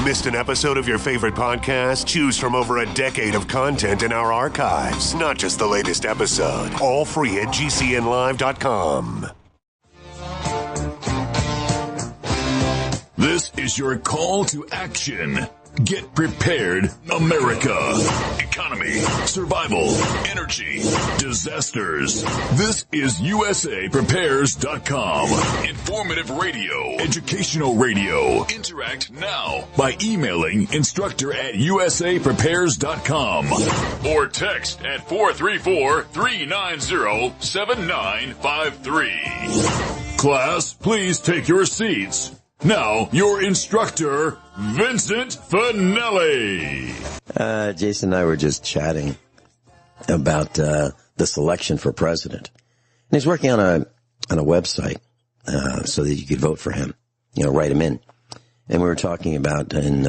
Missed an episode of your favorite podcast? Choose from over a decade of content in our archives, not just the latest episode. All free at GCNlive.com. This is your call to action. Get prepared, America. Economy, survival, energy, disasters. This is USAPrepares.com. Informative radio, educational radio. Interact now by emailing instructor@USAPrepares.com or text at 434-390-7953. Class, please take your seats. Now, your instructor, Vincent Finelli. Jason and I were just chatting about the selection for president. And he's working on a website so that you could vote for him, write him in. And we were talking about in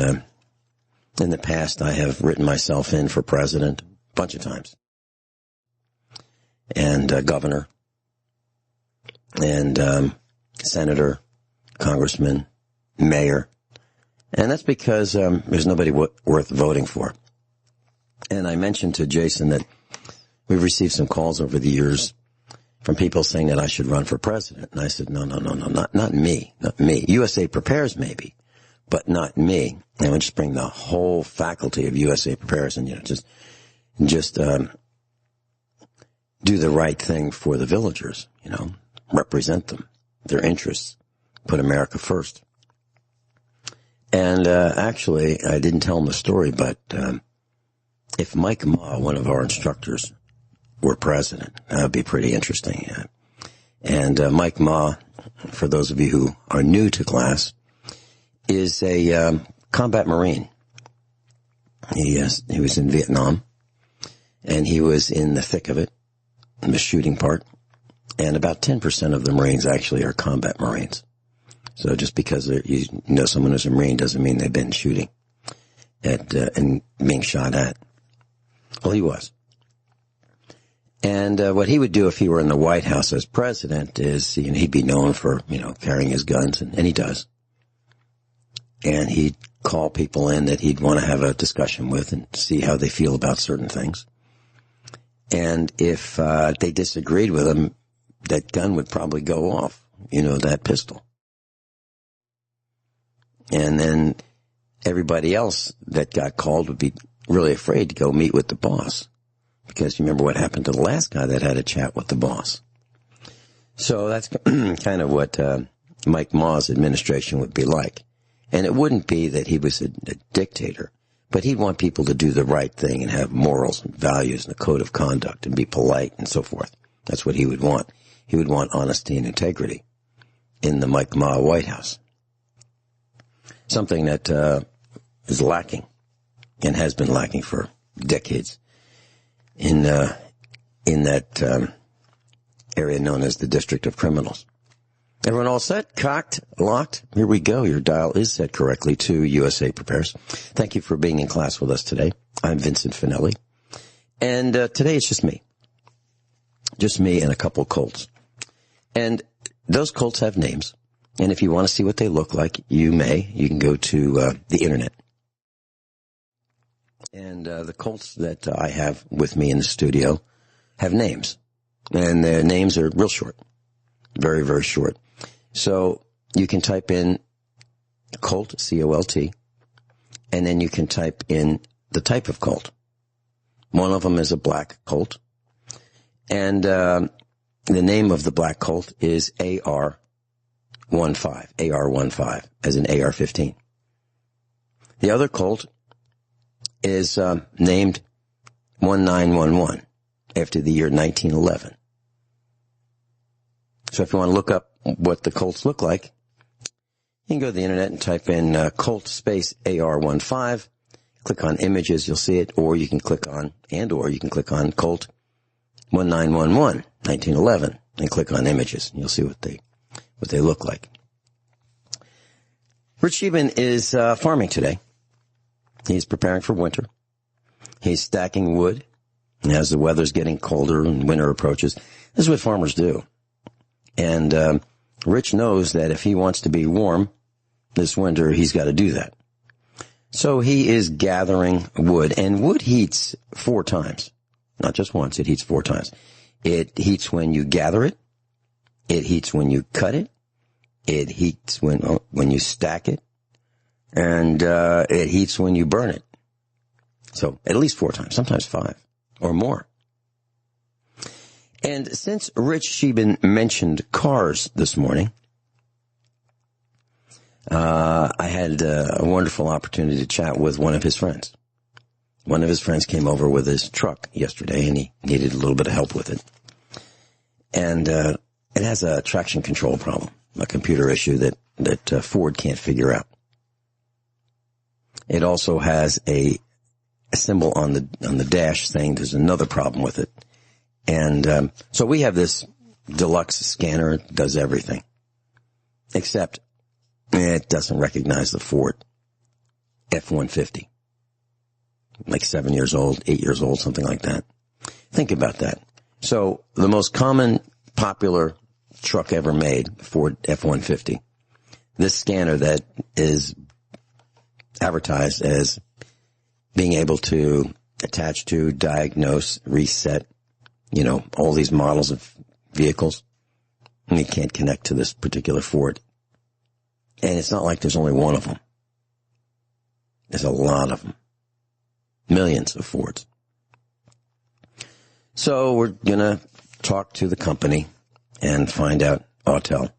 the past, I have written myself in for president a bunch of times. And governor and senator, congressman, mayor, and that's because there's nobody worth voting for. And I mentioned to Jason that we've received some calls over the years from people saying that I should run for president. And I said, no, not me. USA Prepares maybe, but not me. And we'll just bring the whole faculty of USA Prepares and, just do the right thing for the villagers, represent them, their interests. Put America first. And actually, I didn't tell him the story, but if Mike Ma, one of our instructors, were president, that would be pretty interesting. And Mike Ma, for those of you who are new to class, is a combat Marine. He was in Vietnam, and he was in the thick of it, in the shooting part. And about 10% of the Marines actually are combat Marines. So just because you know someone who's a Marine doesn't mean they've been shooting at and being shot at. Well, he was. And what he would do if he were in the White House as president is, he'd be known for, carrying his guns, and he does. And he'd call people in that he'd want to have a discussion with and see how they feel about certain things. And if they disagreed with him, that gun would probably go off, that pistol. And then everybody else that got called would be really afraid to go meet with the boss. Because you remember what happened to the last guy that had a chat with the boss. So that's kind of what Mike Ma's administration would be like. And it wouldn't be that he was a dictator, but he'd want people to do the right thing and have morals and values and a code of conduct and be polite and so forth. That's what he would want. He would want honesty and integrity in the Mike Ma White House. Something that is lacking and has been lacking for decades in that area known as the District of Criminals. Everyone all set? Cocked? Locked? Here we go. Your dial is set correctly to USA Prepares. Thank you for being in class with us today. I'm Vincent Finelli. And today it's just me. Just me and a couple Colts. And those Colts have names. And if you want to see what they look like, you can go to the internet. And the Colts that I have with me in the studio have names. And their names are real short. Very, very short. So you can type in Colt, C-O-L-T, and then you can type in the type of Colt. One of them is a black Colt. And the name of the black Colt is AR-15, AR-15, as in AR-15. The other Colt is named 1911 after the year 1911. So if you want to look up what the Colts look like, you can go to the internet and type in Colt space AR-15, click on images, you'll see it, or you can click on Colt 1911, 1911, and click on images, and you'll see what they look like. Rich Sheehan is farming today. He's preparing for winter. He's stacking wood. And as the weather's getting colder and winter approaches, this is what farmers do. And Rich knows that if he wants to be warm this winter, he's got to do that. So he is gathering wood, and wood heats 4 times. Not just once, it heats 4 times. It heats when you gather it. It heats when you cut it. It heats when you stack it. And it heats when you burn it. So at least 4 times, sometimes 5 or more. And since Rich Sheben mentioned cars this morning, I had a wonderful opportunity to chat with one of his friends. One of his friends came over with his truck yesterday, and he needed a little bit of help with it. And it has a traction control problem, a computer issue that Ford can't figure out. It also has a symbol on the dash saying there's another problem with it. And so we have this deluxe scanner. It does everything, except it doesn't recognize the Ford F-150. Like 7 years old, 8 years old, something like that. Think about that. So the most common, popular truck ever made, Ford F-150, this scanner that is advertised as being able to attach to, diagnose, reset, all these models of vehicles, and you can't connect to this particular Ford. And it's not like there's only one of them. There's a lot of them. Millions of Fords. So we're going to talk to the company and find out, Autel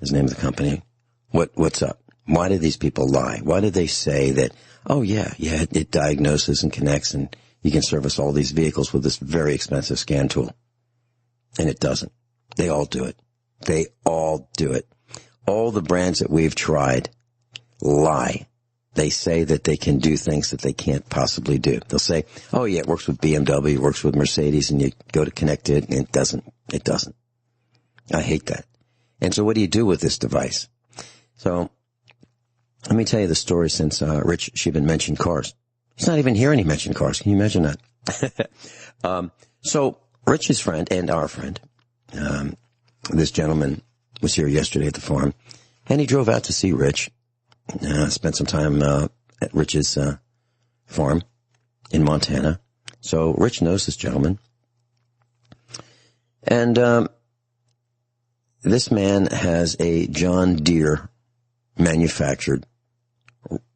is the name of the company, what's up? Why did these people lie? Why did they say that, it diagnoses and connects and you can service all these vehicles with this very expensive scan tool? And it doesn't. They all do it. They all do it. All the brands that we've tried lie. They say that they can do things that they can't possibly do. They'll say, oh yeah, it works with BMW, it works with Mercedes, and you go to connect it, and it doesn't. It doesn't. I hate that. And so what do you do with this device? So let me tell you the story since Rich Sheben mentioned cars. He's not even here and he mentioned cars. Can you imagine that? So Rich's friend and our friend, this gentleman was here yesterday at the farm, and he drove out to see Rich. Spent some time at Rich's farm in Montana. So Rich knows this gentleman. And this man has a John Deere manufactured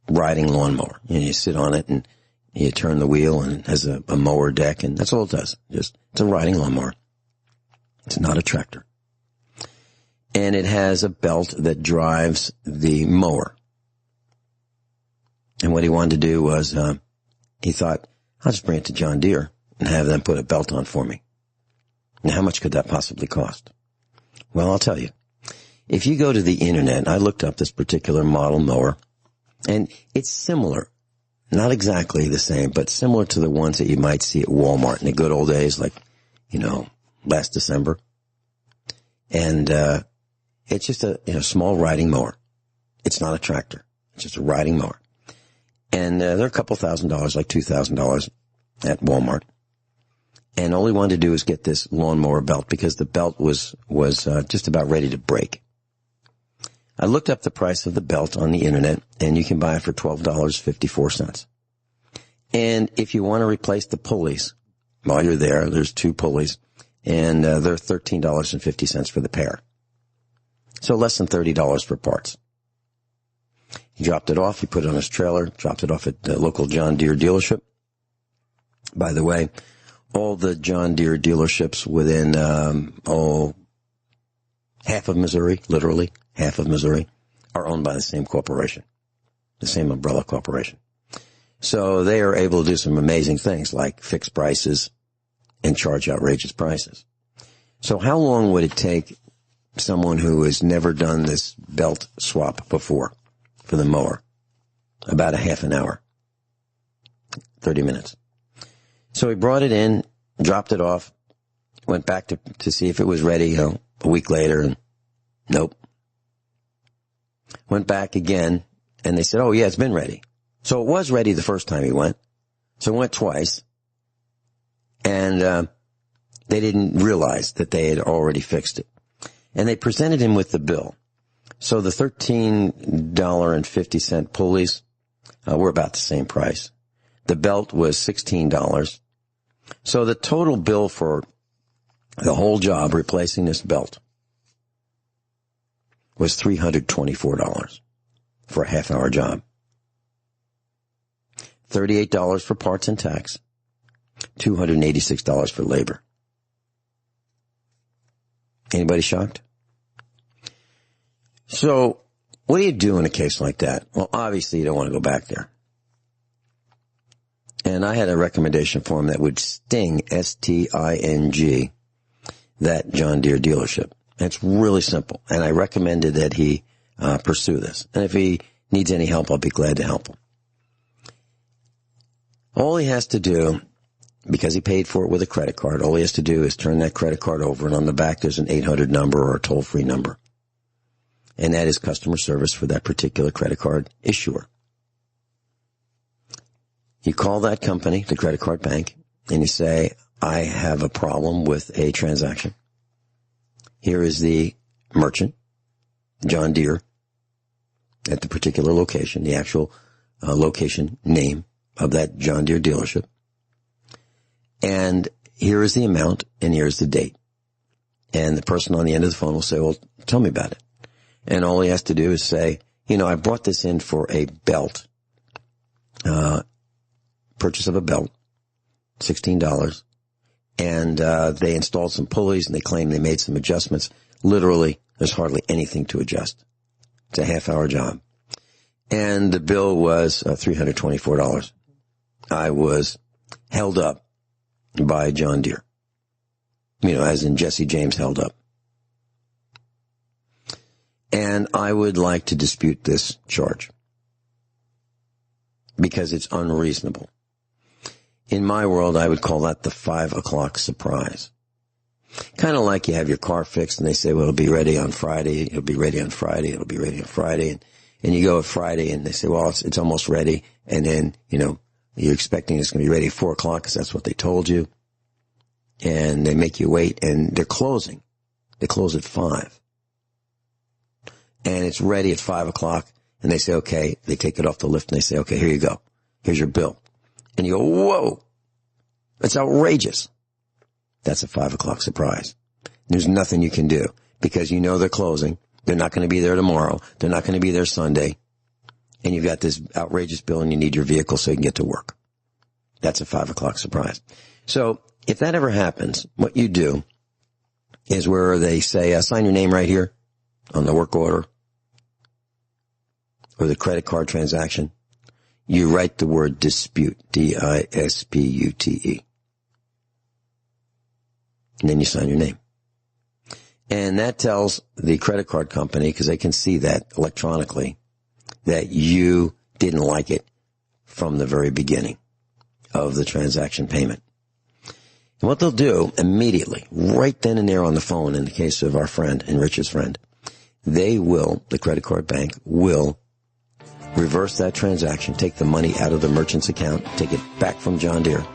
riding lawnmower. You sit on it and you turn the wheel, and it has a mower deck, and that's all it does. It's a riding lawnmower. It's not a tractor. And it has a belt that drives the mower. And what he wanted to do was, he thought, I'll just bring it to John Deere and have them put a belt on for me. Now, how much could that possibly cost? Well, I'll tell you. If you go to the internet, I looked up this particular model mower, and it's similar. Not exactly the same, but similar to the ones that you might see at Walmart in the good old days, like, last December. And it's just a small riding mower. It's not a tractor. It's just a riding mower. And they're a couple $1,000s, like $2,000 at Walmart. And all he wanted to do was get this lawnmower belt because the belt was just about ready to break. I looked up the price of the belt on the internet, and you can buy it for $12.54. And if you want to replace the pulleys, while you're there's 2 pulleys, and they're $13.50 for the pair. So less than $30 for parts. He dropped it off. He put it on his trailer, dropped it off at the local John Deere dealership. By the way, all the John Deere dealerships within, half of Missouri, literally half of Missouri, are owned by the same corporation, the same umbrella corporation. So they are able to do some amazing things like fix prices and charge outrageous prices. So how long would it take someone who has never done this belt swap before for the mower? About a half an hour, 30 minutes. So he brought it in, dropped it off, went back to see if it was ready, a week later, and nope. Went back again, and they said, oh yeah, it's been ready. So it was ready the first time he went. So he went twice, and they didn't realize that they had already fixed it. And they presented him with the bill. So the $13.50 pulleys, We're about the same price. The belt was $16. So the total bill for the whole job replacing this belt was $324 for a half-hour job. $38 for parts and tax. $286 for labor. Anybody shocked? So, what do you do in a case like that? Well, obviously you don't want to go back there. And I had a recommendation for him that would sting, S-T-I-N-G, that John Deere dealership. It's really simple. And I recommended that he pursue this. And if he needs any help, I'll be glad to help him. All he has to do, because he paid for it with a credit card, all he has to do is turn that credit card over, and on the back there's an 800 number or a toll-free number. And that is customer service for that particular credit card issuer. You call that company, the credit card bank, and you say, I have a problem with a transaction. Here is the merchant, John Deere, at the particular location, the actual location name of that John Deere dealership. And here is the amount, and here's the date. And the person on the end of the phone will say, well, tell me about it. And all he has to do is say, I brought this in for a belt, purchase of a belt, $16. And they installed some pulleys, and they claim they made some adjustments. Literally, there's hardly anything to adjust. It's a half-hour job. And the bill was $324. I was held up by John Deere. As in Jesse James held up. And I would like to dispute this charge because it's unreasonable. In my world, I would call that the 5 o'clock surprise. Kind of like you have your car fixed and they say, well, it'll be ready on Friday. It'll be ready on Friday. It'll be ready on Friday. And you go at Friday and they say, well, it's almost ready. And then, you're expecting it's going to be ready at 4 o'clock because that's what they told you. And they make you wait, and they're closing. They close at 5. And it's ready at 5 o'clock, and they say, okay, they take it off the lift, and they say, okay, here you go. Here's your bill. And you go, whoa, that's outrageous. That's a 5 o'clock surprise. There's nothing you can do because they're closing. They're not going to be there tomorrow. They're not going to be there Sunday. And you've got this outrageous bill, and you need your vehicle so you can get to work. That's a 5 o'clock surprise. So if that ever happens, what you do is where they say, sign your name right here on the work order or the credit card transaction. You write the word dispute, D-I-S-P-U-T-E. And then you sign your name. And that tells the credit card company, because they can see that electronically, that you didn't like it from the very beginning of the transaction payment. And what they'll do immediately, right then and there on the phone, in the case of our friend and Rich's friend, the credit card bank will reverse that transaction, take the money out of the merchant's account, take it back from John Deere,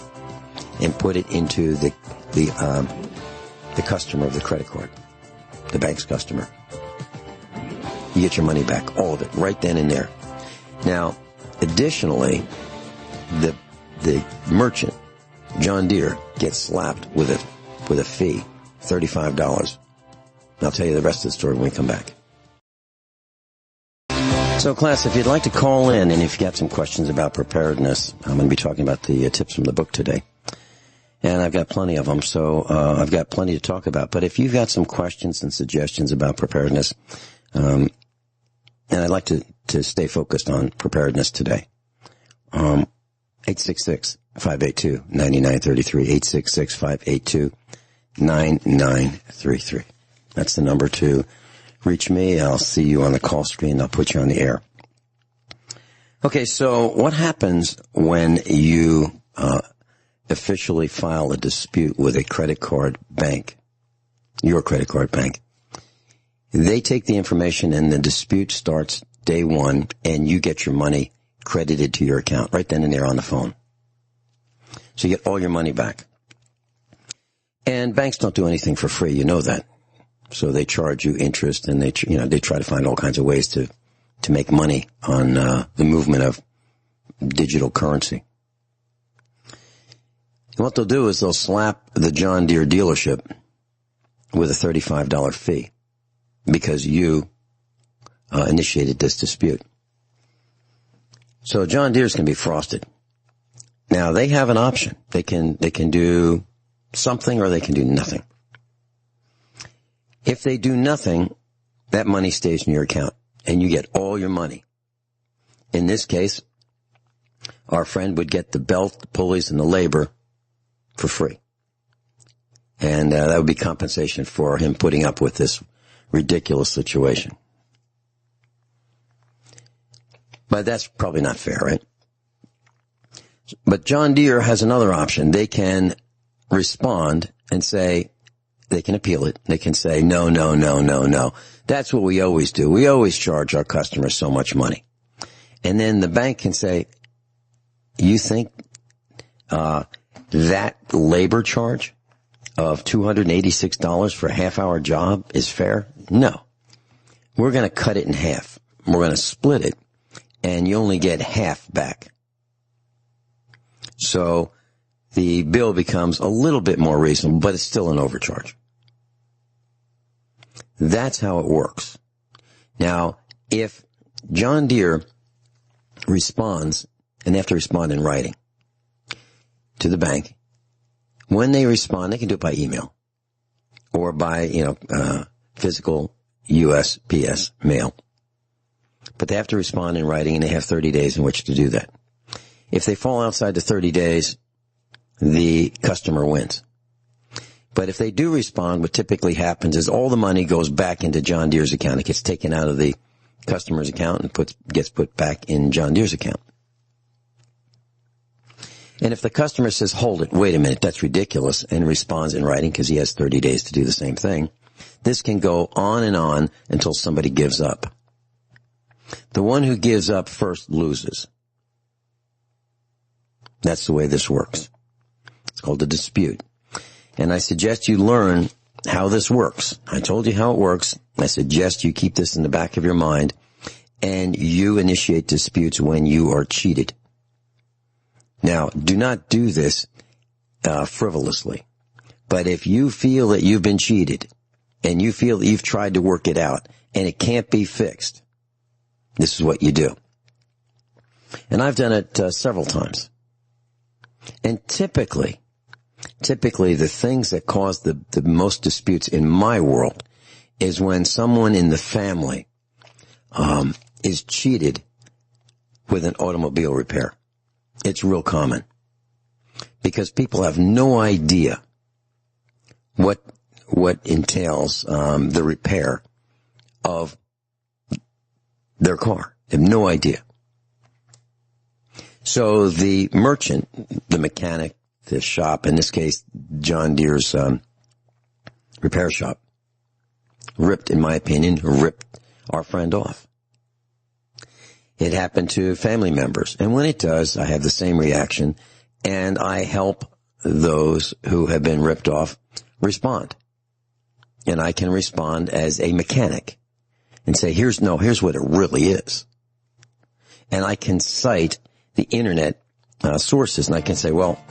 and put it into the customer of the credit card, the bank's customer. You get your money back, all of it, right then and there. Now, additionally, the merchant, John Deere, gets slapped with a fee, $35. And I'll tell you the rest of the story when we come back. So, class, if you'd like to call in and if you've got some questions about preparedness, I'm going to be talking about the tips from the book today. And I've got plenty of them, so I've got plenty to talk about. But if you've got some questions and suggestions about preparedness, and I'd like to stay focused on preparedness today, 866-582-9933, 866-582-9933. That's the number to reach me. I'll see you on the call screen. I'll put you on the air. Okay, so what happens when you officially file a dispute with a credit card bank, your credit card bank? They take the information and the dispute starts day one, and you get your money credited to your account right then and there on the phone. So you get all your money back. And banks don't do anything for free, you know that. So they charge you interest, and they try to find all kinds of ways to make money on the movement of digital currency. And what they'll do is they'll slap the John Deere dealership with a $35 fee because you initiated this dispute. So John Deere's can be frosted. Now, they have an option. They can do something or they can do nothing. If they do nothing, that money stays in your account and you get all your money. In this case, our friend would get the belt, the pulleys, and the labor for free. And that would be compensation for him putting up with this ridiculous situation. But that's probably not fair, right? But John Deere has another option. They can respond and say, they can appeal it. They can say, no. That's what we always do. We always charge our customers so much money. And then the bank can say, you think that labor charge of $286 for a half-hour job is fair? No. We're going to cut it in half. We're going to split it, and you only get half back. So the bill becomes a little bit more reasonable, but it's still an overcharge. That's how it works. Now, if John Deere responds, and they have to respond in writing to the bank, when they respond, they can do it by email or by, physical USPS mail. But they have to respond in writing, and they have 30 days in which to do that. If they fall outside the 30 days, the customer wins. But if they do respond, what typically happens is all the money goes back into John Deere's account. It gets taken out of the customer's account and gets put back in John Deere's account. And if the customer says, hold it, wait a minute, that's ridiculous, and responds in writing because he has 30 days to do the same thing, this can go on and on until somebody gives up. The one who gives up first loses. That's the way this works. It's called a dispute. And I suggest you learn how this works. I told you how it works. I suggest you keep this in the back of your mind, and you initiate disputes when you are cheated. Now, do not do this frivolously. But if you feel that you've been cheated, and you feel that you've tried to work it out, and it can't be fixed, this is what you do. And I've done it several times. And typically the things that cause the most disputes in my world is when someone in the family is cheated with an automobile repair. It's real common because people have no idea what entails the repair of their car. They have no idea. So the merchant, the mechanic, the shop, in this case, John Deere's repair shop, ripped our friend off. It happened to family members. And when it does, I have the same reaction, and I help those who have been ripped off respond. And I can respond as a mechanic and say, here's what it really is. And I can cite the internet sources, and I can say, well,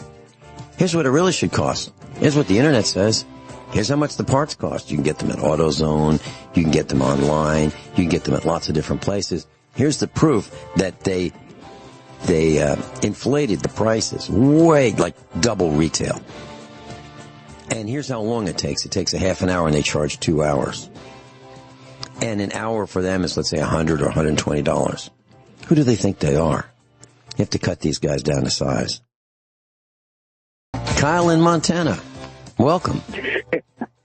here's what it really should cost. Here's what the internet says. Here's how much the parts cost. You can get them at AutoZone. You can get them online. You can get them at lots of different places. Here's the proof that they inflated the prices way, like double retail. And here's how long it takes. It takes a half an hour, and they charge 2 hours. And an hour for them is, let's say, $100 or $120. Who do they think they are? You have to cut these guys down to size. Kyle in Montana, welcome.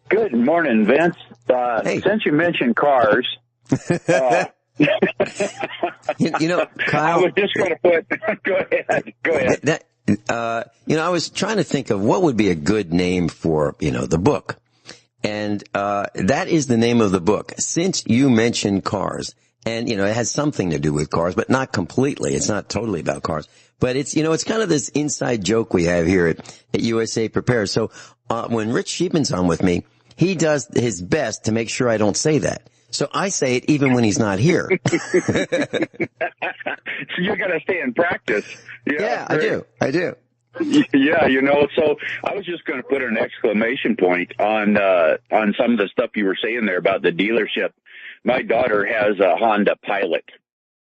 Good morning, Vince. Hey. Since you mentioned cars, Kyle. I was just going to put. Go ahead. I was trying to think of what would be a good name for the book, and that is the name of the book. Since you mentioned cars, and it has something to do with cars, but not completely. It's not totally about cars. But it's kind of this inside joke we have here at USA Prepare. So, when Rich Sheepman's on with me, he does his best to make sure I don't say that. So I say it even when he's not here. So you got to stay in practice. Yeah, I do. Yeah, so I was just going to put an exclamation point on some of the stuff you were saying there about the dealership. My daughter has a Honda Pilot,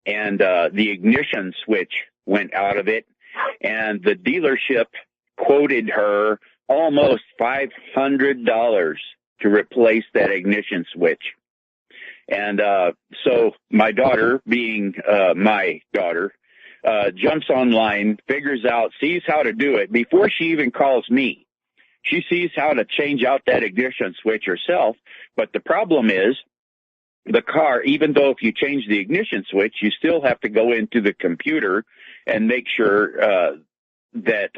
and the ignition switch went out of it, and the dealership quoted her almost $500 to replace that ignition switch. And so my daughter, being my daughter, jumps online, figures out, sees how to do it before she even calls me. She sees how to change out that ignition switch herself. But the problem is the car, even though if you change the ignition switch, you still have to go into the computer and make sure that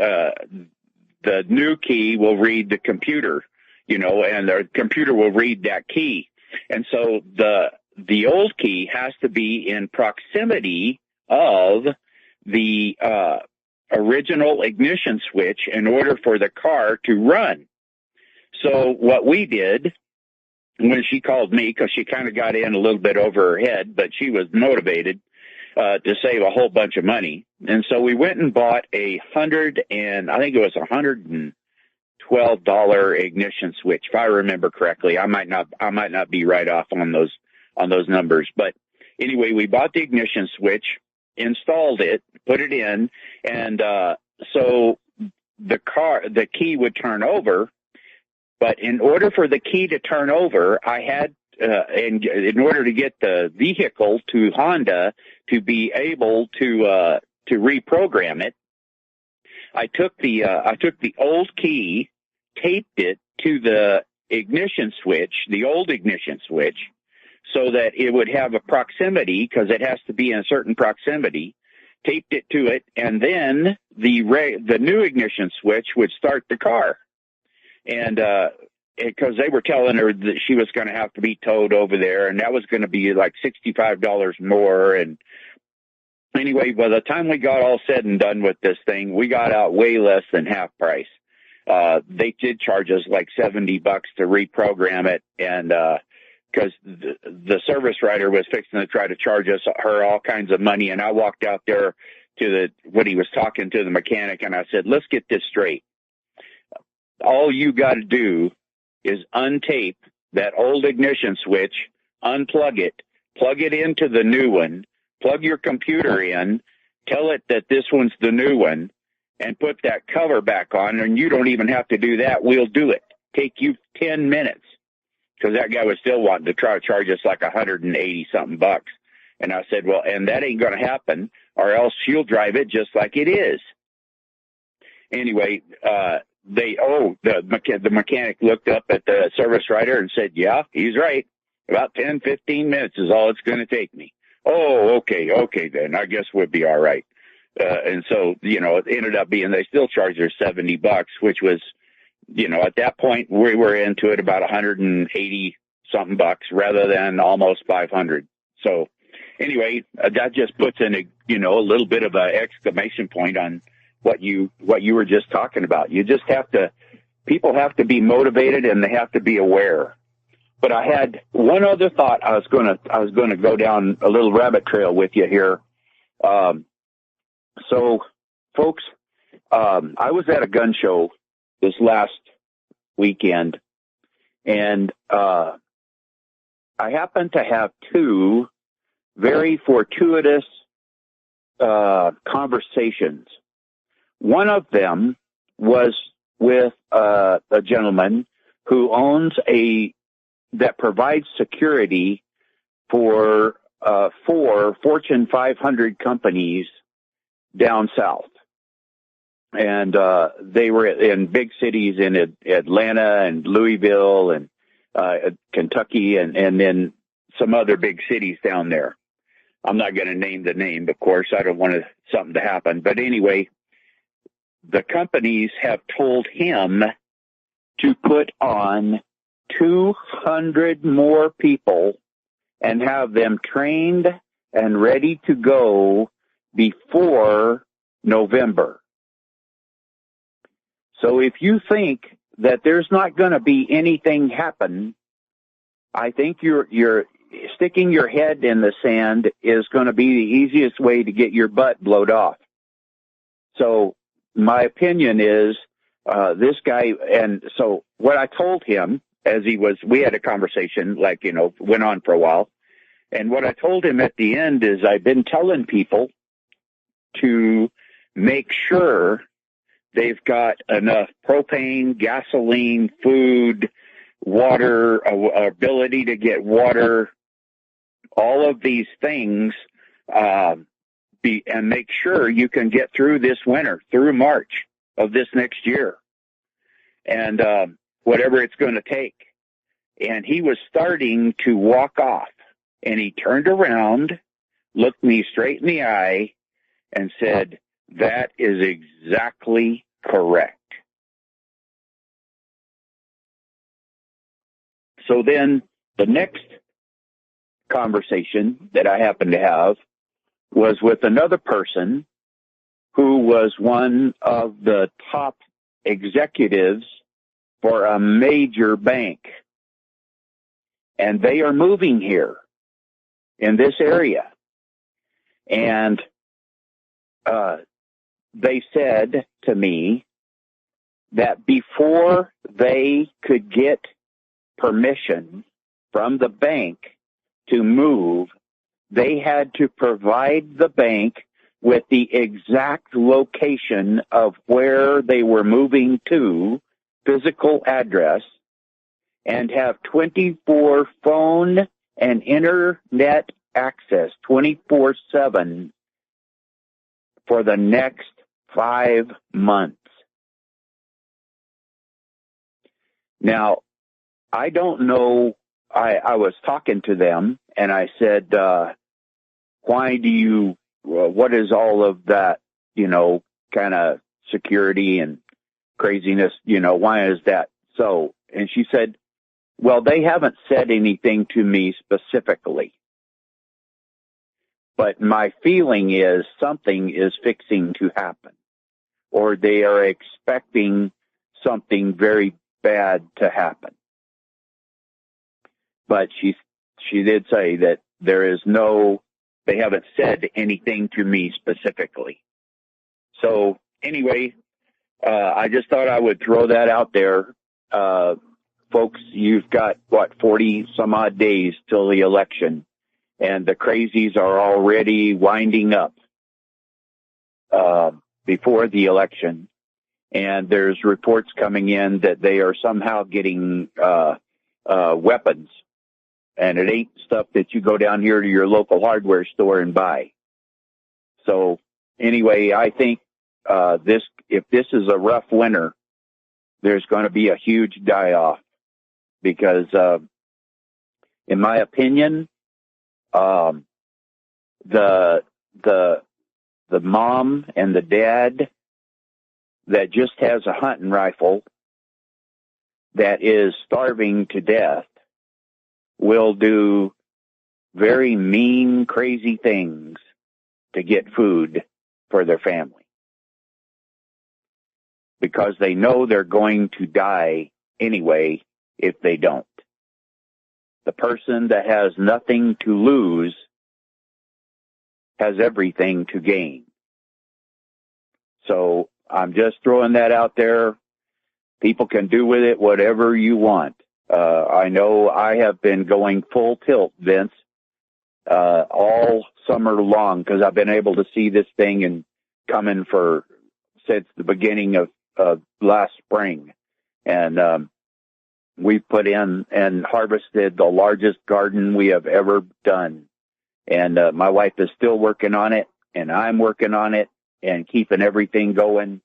the new key will read the computer, and the computer will read that key. And so the old key has to be in proximity of the original ignition switch in order for the car to run. So what we did when she called me, because she kind of got in a little bit over her head, but she was motivated to save a whole bunch of money. And so we went and bought $112 ignition switch, if I remember correctly. I might not be right off on those numbers, but anyway, we bought the ignition switch, installed it, put it in, and so the key would turn over. But in order for the key to turn over, I had in order to get the vehicle to Honda to be able to reprogram it, I took the old key, taped it to the ignition switch, the old ignition switch, so that it would have a proximity, because it has to be in a certain proximity, taped it to it, and then the new ignition switch would start the car. And because they were telling her that she was going to have to be towed over there, and that was going to be like $65 more. And anyway, by the time we got all said and done with this thing, we got out way less than half price. They did charge us like $70 to reprogram it, and because the service writer was fixing to try to charge her all kinds of money, and I walked out there to when he was talking to the mechanic, and I said, "Let's get this straight. All you got to do is untape that old ignition switch, unplug it, plug it into the new one, plug your computer in, tell it that this one's the new one, and put that cover back on, and you don't even have to do that. We'll do it. Take you 10 minutes. Because that guy was still wanting to try to charge us like $180-something bucks. And I said, well, and that ain't going to happen, or else she'll drive it just like it is. Anyway, the mechanic looked up at the service writer and said, yeah, he's right. About 10, 15 minutes is all it's going to take me. Oh, okay, then I guess we'll be all right. And so, it ended up being, they still charged her $70, which was, at that point we were into it about 180 something bucks rather than almost 500. So anyway, that just puts in a little bit of an exclamation point on what you were just talking about. You just people have to be motivated, and they have to be aware. But I had one other thought. I was going to go down a little rabbit trail with you here. So folks, I was at a gun show this last weekend, and I happened to have two very fortuitous conversations. One of them was with a gentleman who owns that provides security for 4 Fortune 500 companies down south. And they were in big cities in Atlanta and Louisville and Kentucky and then some other big cities down there. I'm not going to name the name, of course. I don't want something to happen. But anyway, the companies have told him to put on 200 more people and have them trained and ready to go before November. So if you think that there's not going to be anything happen, I think you're sticking your head in the sand is going to be the easiest way to get your butt blowed off. So my opinion is, this guy, and so what I told him we had a conversation, went on for a while. And what I told him at the end is I've been telling people to make sure they've got enough propane, gasoline, food, water, ability to get water, all of these things, and make sure you can get through this winter, through March of this next year, and whatever it's going to take. And he was starting to walk off, and he turned around, looked me straight in the eye, and said, "That is exactly correct." So then the next conversation that I happened to have was with another person who was one of the top executives for a major bank. And they are moving here in this area. And they said to me that before they could get permission from the bank to move, they had to provide the bank with the exact location of where they were moving to, physical address, and have 24 phone and internet access 24/7 for the next 5 months. Now, I don't know. I was talking to them and I said, what is all of that, kind of security and craziness, why is that so? And she said, well, they haven't said anything to me specifically, but my feeling is something is fixing to happen, or they are expecting something very bad to happen. But she did say that they haven't said anything to me specifically. So anyway, I just thought I would throw that out there. Folks, you've got, 40 some odd days till the election, and the crazies are already winding up before the election. And there's reports coming in that they are somehow getting weapons. And it ain't stuff that you go down here to your local hardware store and buy. So anyway, I think if this is a rough winter, there's going to be a huge die-off because, in my opinion, the mom and the dad that just has a hunting rifle that is starving to death will do very mean, crazy things to get food for their family, because they know they're going to die anyway if they don't. The person that has nothing to lose has everything to gain. So I'm just throwing that out there. People can do with it whatever you want. I know I have been going full tilt, Vince, all summer long, because I've been able to see this thing and coming since the beginning of last spring. And we put in and harvested the largest garden we have ever done. And my wife is still working on it, and I'm working on it and keeping everything going,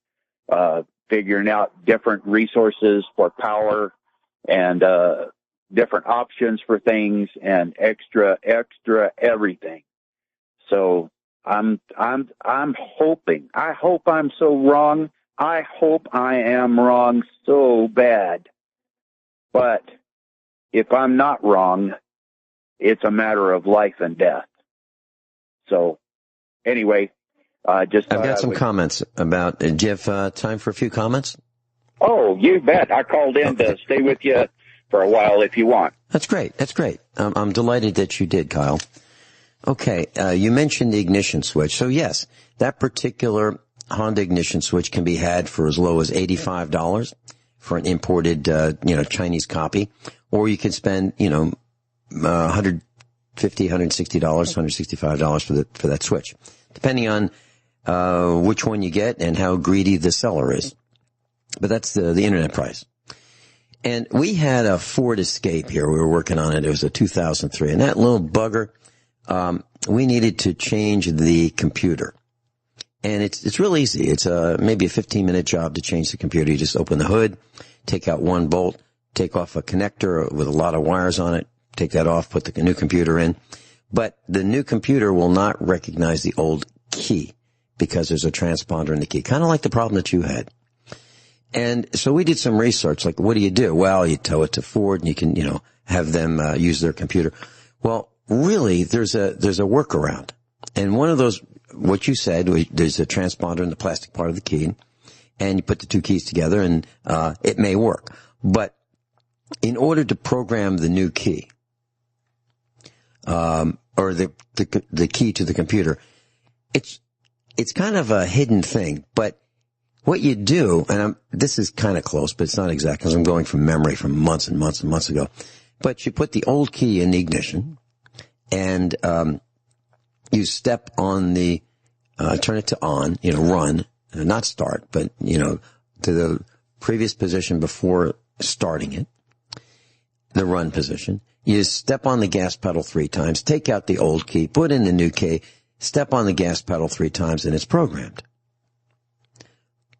figuring out different resources for power and different options for things and extra everything. So I'm hoping. I hope I'm so wrong. I hope I am wrong so bad. But if I'm not wrong, it's a matter of life and death. So anyway, I've got some comments about. Do you have time for a few comments? Oh, you bet. I called in to stay with you for a while if you want. That's great. I'm delighted that you did, Kyle. Okay, you mentioned the ignition switch. So yes, that particular Honda ignition switch can be had for as low as $85 for an imported, Chinese copy, or you can spend, $150, $160, $165 for that switch, depending on which one you get and how greedy the seller is. But that's the internet price. And we had a Ford Escape here. We were working on it. It was a 2003. And that little bugger, we needed to change the computer. And it's real easy. It's maybe a 15-minute job to change the computer. You just open the hood, take out one bolt, take off a connector with a lot of wires on it, take that off, put the new computer in. But the new computer will not recognize the old key because there's a transponder in the key, kind of like the problem that you had. And so we did some research, like, what do you do? Well, you tow it to Ford and you can, have them use their computer. Well, really, there's a workaround. And one of those, what you said, there's a transponder in the plastic part of the key, and you put the two keys together and it may work. But in order to program the new key, or the key to the computer, it's kind of a hidden thing, but what you do, and this is kind of close, but it's not exact because I'm going from memory from months and months and months ago. But you put the old key in the ignition, and you step on the turn it to on, run, not start, but to the previous position before starting it, the run position. You step on the gas pedal 3 times, take out the old key, put in the new key, step on the gas pedal 3 times, and it's programmed.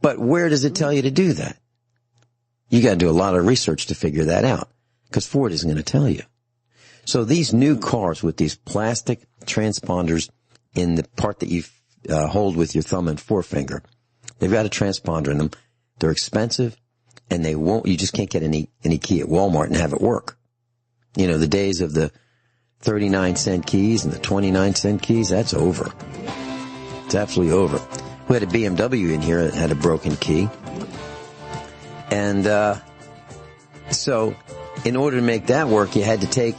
But where does it tell you to do that? You got to do a lot of research to figure that out, because Ford isn't going to tell you. So these new cars with these plastic transponders in the part that you hold with your thumb and forefinger, they've got a transponder in them. They're expensive, and you just can't get any key at Walmart and have it work. The days of the 39-cent keys and the 29-cent keys, that's over. It's absolutely over. We had a BMW in here that had a broken key. And so in order to make that work, you had to take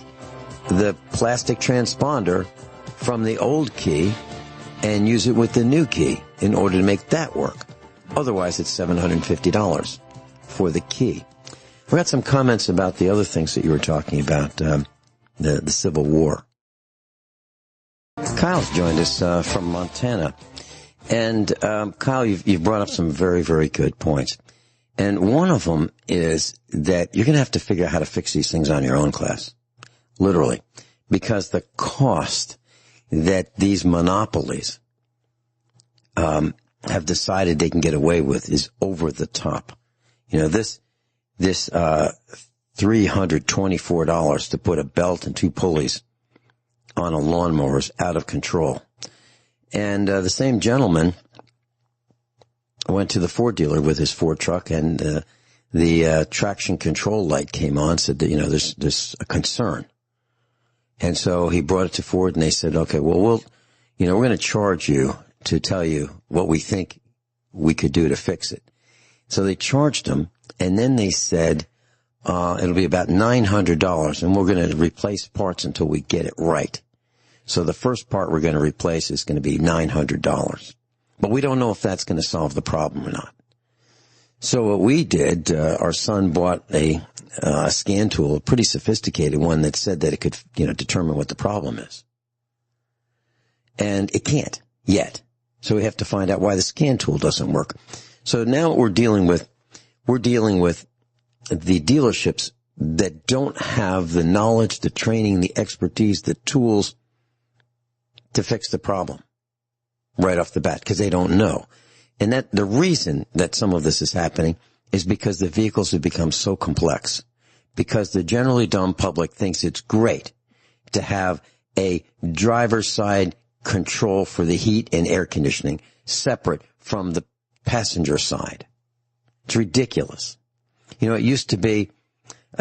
the plastic transponder from the old key and use it with the new key in order to make that work. Otherwise, it's $750 for the key. We got some comments about the other things that you were talking about, the Civil War. Kyle's joined us from Montana. And Kyle, you've brought up some very, very good points. And one of them is that you're going to have to figure out how to fix these things on your own, class. Literally. Because the cost that these monopolies have decided they can get away with is over the top. This $324 to put a belt and 2 pulleys on a lawnmower is out of control. And the same gentleman went to the Ford dealer with his Ford truck, and the traction control light came on, said that, there's a concern. And so he brought it to Ford, and they said, okay, well, we're going to charge you to tell you what we think we could do to fix it. So they charged him, and then they said, it'll be about $900, and we're going to replace parts until we get it right. So the first part we're going to replace is going to be $900. But we don't know if that's going to solve the problem or not. So what we did, our son bought a scan tool, a pretty sophisticated one that said that it could, determine what the problem is. And it can't yet. So we have to find out why the scan tool doesn't work. So now what we're dealing with the dealerships that don't have the knowledge, the training, the expertise, the tools to fix the problem right off the bat, because they don't know. And that the reason that some of this is happening is because the vehicles have become so complex, because the generally dumb public thinks it's great to have a driver's side control for the heat and air conditioning separate from the passenger side. It's ridiculous. It used to be,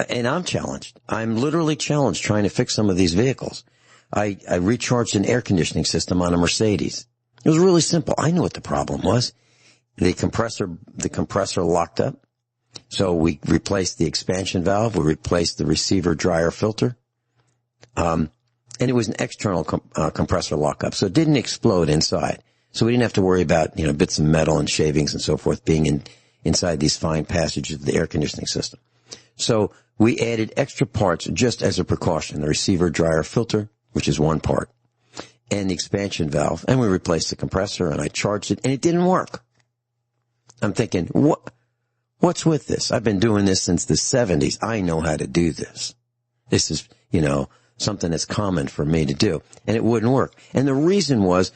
and I'm challenged. I'm literally challenged trying to fix some of these vehicles. I recharged an air conditioning system on a Mercedes. It was really simple. I knew what the problem was. The compressor locked up. So we replaced the expansion valve. We replaced the receiver dryer filter. And it was an external compressor lockup, so it didn't explode inside. So we didn't have to worry about, bits of metal and shavings and so forth being inside these fine passages of the air conditioning system. So we added extra parts just as a precaution, the receiver dryer filter, which is one part, and the expansion valve, and we replaced the compressor, and I charged it, and it didn't work. I'm thinking, what's with this? I've been doing this since the 70s. I know how to do this. This is, something that's common for me to do, and it wouldn't work. And the reason was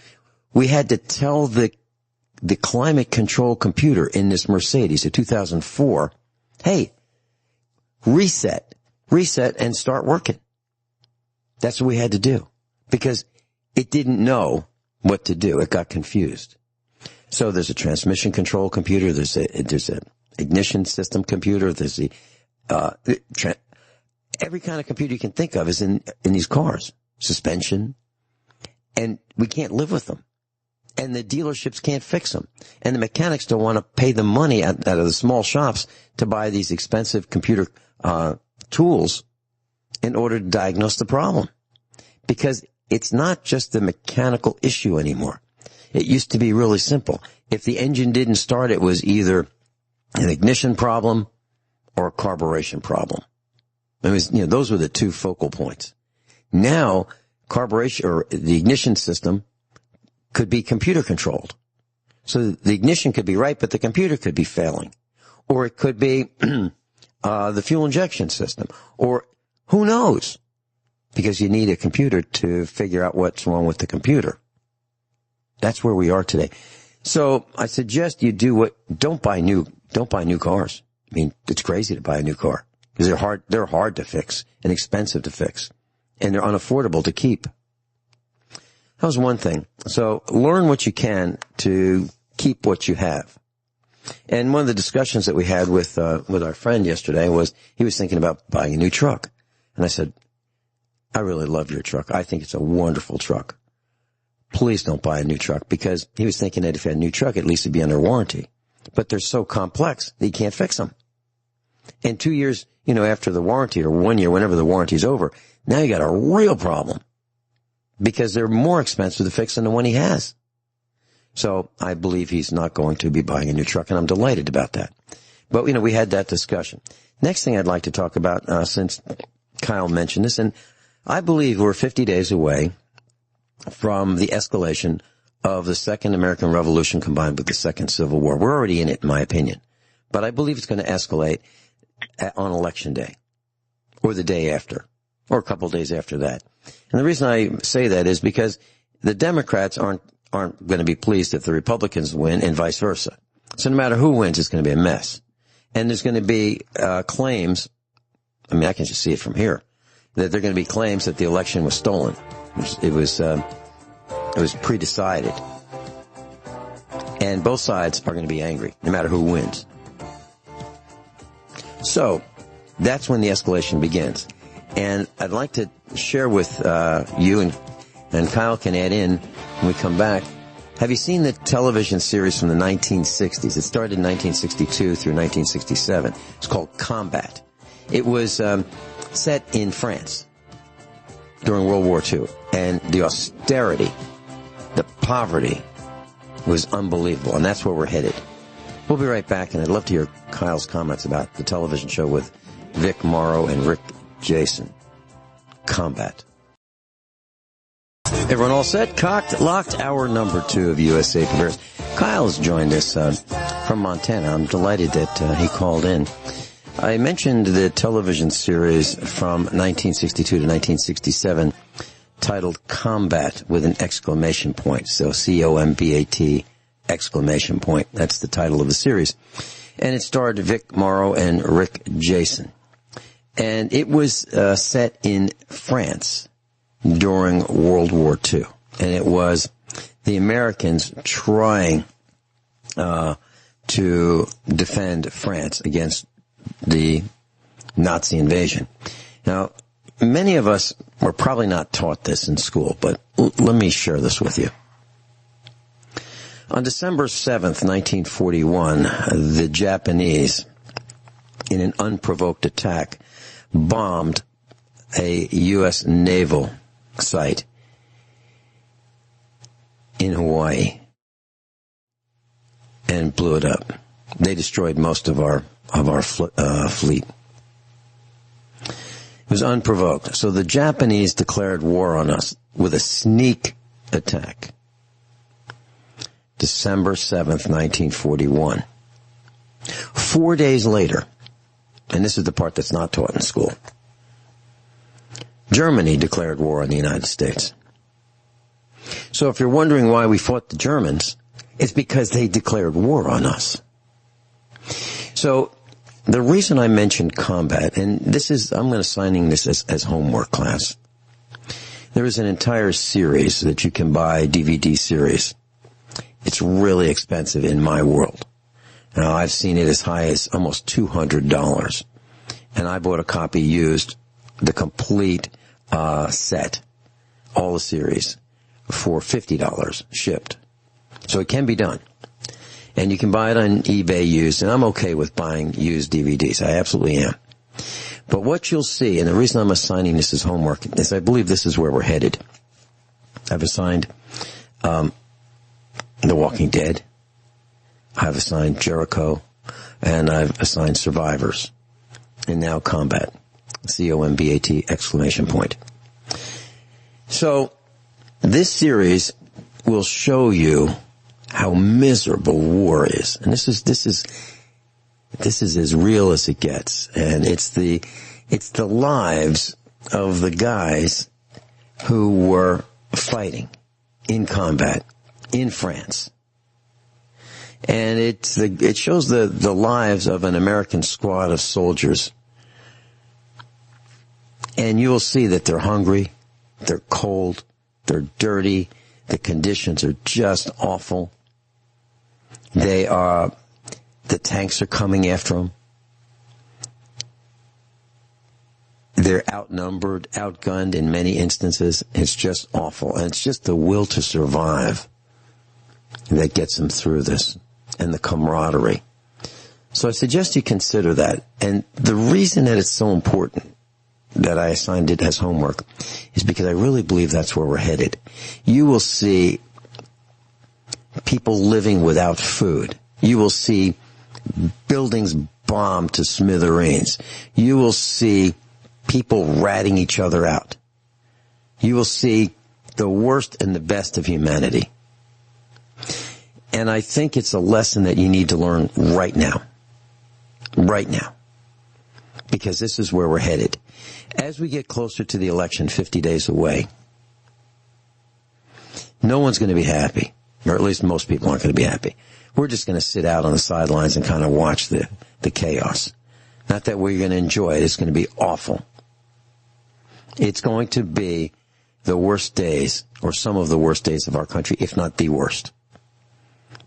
we had to tell the climate control computer in this Mercedes, a 2004, hey, reset and start working. That's what we had to do because it didn't know what to do. It got confused. So there's a transmission control computer. There's a ignition system computer. There's every kind of computer you can think of is in these cars. Suspension. And we can't live with them. And the dealerships can't fix them. And the mechanics don't want to pay the money out of the small shops to buy these expensive computer tools in order to diagnose the problem. Because it's not just a mechanical issue anymore. It used to be really simple. If the engine didn't start, it was either an ignition problem or a carburation problem. It was, those were the two focal points. Now, carburation or the ignition system could be computer controlled. So the ignition could be right, but the computer could be failing. Or it could be the fuel injection system. Or who knows? Because you need a computer to figure out what's wrong with the computer. That's where we are today. So I suggest you don't buy new cars. I mean, it's crazy to buy a new car because they're hard to fix and expensive to fix and they're unaffordable to keep. That was one thing. So learn what you can to keep what you have. And one of the discussions that we had with our friend yesterday was he was thinking about buying a new truck. And I said, I really love your truck. I think it's a wonderful truck. Please don't buy a new truck because he was thinking that if he had a new truck, at least it'd be under warranty. But they're so complex that you can't fix them. And 2 years, after the warranty or 1 year, whenever the warranty's over, now you got a real problem because they're more expensive to fix than the one he has. So I believe he's not going to be buying a new truck, and I'm delighted about that. But, we had that discussion. Next thing I'd like to talk about, since Kyle mentioned this, and I believe we're 50 days away from the escalation of the Second American Revolution combined with the Second Civil War. We're already in it, in my opinion. But I believe it's going to escalate on Election Day or the day after or a couple of days after that. And the reason I say that is because the Democrats aren't going to be pleased if the Republicans win and vice versa. So no matter who wins, it's going to be a mess. And there's going to be claims, I can just see it from here, that there are going to be claims that the election was stolen. It was pre-decided. And both sides are going to be angry, no matter who wins. So that's when the escalation begins. And I'd like to share with you, and Kyle can add in when we come back. Have you seen the television series from the 1960s? It started in 1962 through 1967. It's called Combat. It was set in France during World War II. And the austerity, the poverty was unbelievable. And that's where we're headed. We'll be right back, and I'd love to hear Kyle's comments about the television show with Vic Morrow and Rick Jason. Combat. Everyone all set? Cocked, locked, hour number 2 of USA Prepares. Kyle's joined us from Montana. I'm delighted that he called in. I mentioned the television series from 1962 to 1967 titled Combat with an exclamation point. So C-O-M-B-A-T exclamation point. That's the title of the series. And it starred Vic Morrow and Rick Jason. And it was set in France during World War II. And it was the Americans trying to defend France against the Nazi invasion. Now, many of us were probably not taught this in school, but let me share this with you. On December 7th, 1941, the Japanese, in an unprovoked attack, bombed a U.S. naval site in Hawaii and blew it up. They destroyed most of our fleet. It was unprovoked. So the Japanese declared war on us with a sneak attack. December 7th, 1941. 4 days later, and this is the part that's not taught in school, Germany declared war on the United States. So if you're wondering why we fought the Germans, it's because they declared war on us. So the reason I mentioned combat, and this is, I'm going to signing this as homework class. There is an entire series that you can buy, DVD series. It's really expensive in my world. Now, I've seen it as high as almost $200. And I bought a copy used, the complete set, all the series, for $50 shipped. So it can be done. And you can buy it on eBay used, and I'm okay with buying used DVDs. I absolutely am. But what you'll see, and the reason I'm assigning this as homework, is I believe this is where we're headed. I've assigned The Walking Dead. I've assigned Jericho. And I've assigned Survivors. And now Combat. COMBAT exclamation point. So this series will show you how miserable war is. And this is as real as it gets. And it's the lives of the guys who were fighting in combat in France. And it shows the lives of an American squad of soldiers. And you will see that they're hungry, they're cold, they're dirty, the conditions are just awful. The tanks are coming after them. They're outnumbered, outgunned in many instances. It's just awful. And it's just the will to survive that gets them through this, and the camaraderie. So I suggest you consider that. And the reason that it's so important that I assigned it as homework is because I really believe that's where we're headed. You will see people living without food. You will see buildings bombed to smithereens. You will see people ratting each other out. You will see the worst and the best of humanity. And I think it's a lesson that you need to learn right now. Right now. Because this is where we're headed. As we get closer to the election, 50 days away, no one's going to be happy. Or at least most people aren't going to be happy. We're just going to sit out on the sidelines and kind of watch the chaos. Not that we're going to enjoy it. It's going to be awful. It's going to be the worst days, or some of the worst days of our country, if not the worst.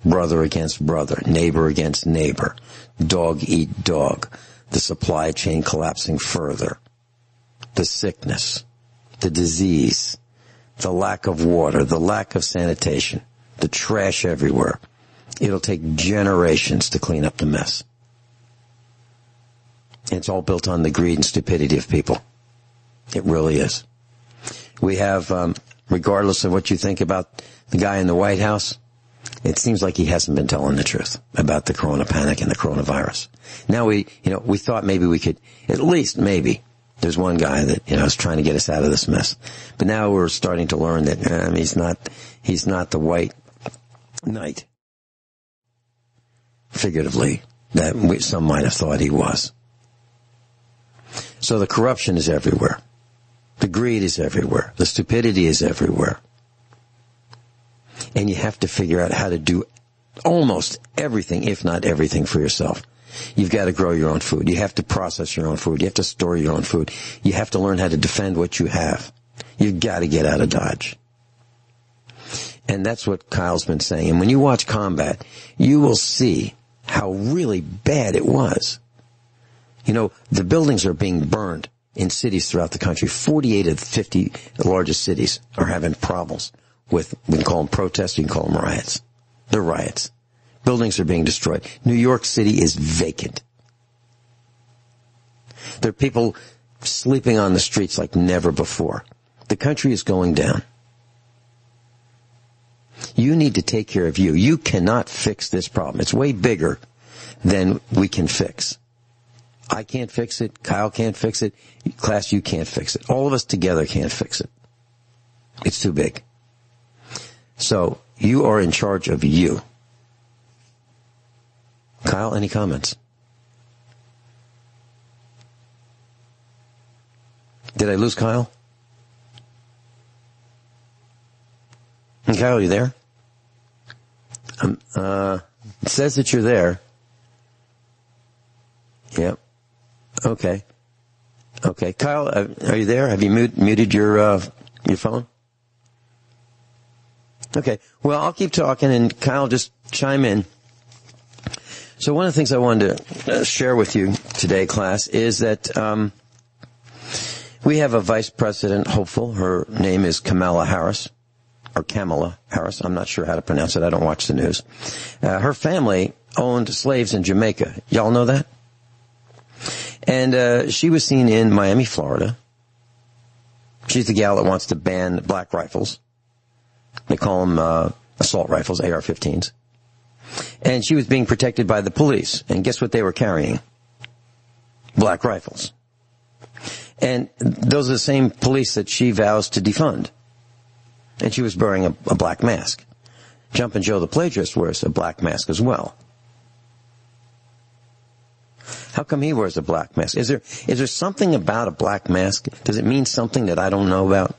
Brother against brother, neighbor against neighbor, dog eat dog, the supply chain collapsing further, the sickness, the disease, the lack of water, the lack of sanitation, the trash everywhere. It'll take generations to clean up the mess. It's all built on the greed and stupidity of people. It really is. We have, regardless of what you think about the guy in the White House, it seems like he hasn't been telling the truth about the corona panic and the coronavirus. Now we thought maybe we could, at least maybe, there's one guy that, is trying to get us out of this mess. But now we're starting to learn that he's not the white knight, figuratively, that some might have thought he was. So the corruption is everywhere. The greed is everywhere. The stupidity is everywhere. And you have to figure out how to do almost everything, if not everything, for yourself. You've got to grow your own food. You have to process your own food. You have to store your own food. You have to learn how to defend what you have. You've got to get out of Dodge. And that's what Kyle's been saying. And when you watch Combat, you will see how really bad it was. The buildings are being burned in cities throughout the country. 48 of the 50 largest cities are having problems with, we can call them protests, you can call them riots. They're riots. Buildings are being destroyed. New York City is vacant. There are people sleeping on the streets like never before. The country is going down. You need to take care of you. You cannot fix this problem. It's way bigger than we can fix. I can't fix it. Kyle can't fix it. Class, you can't fix it. All of us together can't fix it. It's too big. So you are in charge of you. Kyle, any comments? Did I lose Kyle? Kyle, are you there? It says that you're there. Yep. Okay. Okay. Kyle, are you there? Have you muted your phone? Okay. Well, I'll keep talking and Kyle, just chime in. So one of the things I wanted to share with you today, class, is that we have a vice president hopeful. Her name is Kamala Harris. Or Kamala Harris. I'm not sure how to pronounce it. I don't watch the news. Her family owned slaves in Jamaica. Y'all know that? And she was seen in Miami, Florida. She's the gal that wants to ban black rifles. They call them assault rifles, AR-15s. And she was being protected by the police. And guess what they were carrying? Black rifles. And those are the same police that she vows to defund. And she was wearing a black mask. Jumpin' Joe the plagiarist wears a black mask as well. How come he wears a black mask? Is there something about a black mask? Does it mean something that I don't know about?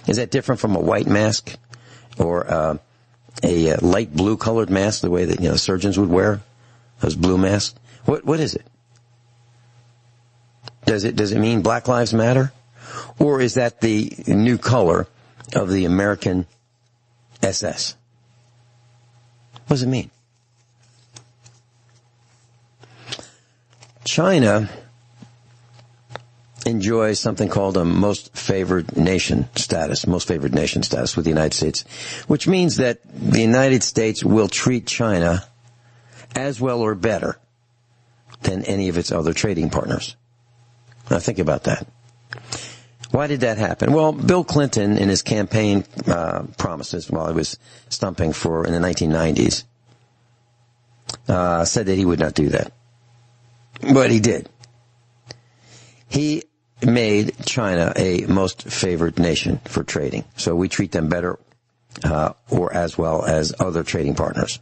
Is that different from a white mask? Or a light blue colored mask, the way that surgeons would wear those blue masks? What is it? Does it mean Black Lives Matter? Or is that the new color of the American SS? What does it mean? China enjoys something called a most favored nation status with the United States, which means that the United States will treat China as well or better than any of its other trading partners. Now think about that. Why did that happen? Well, Bill Clinton, in his campaign promises while he was stumping in the 1990s, said that he would not do that. But he did. He made China a most favored nation for trading. So we treat them better or as well as other trading partners.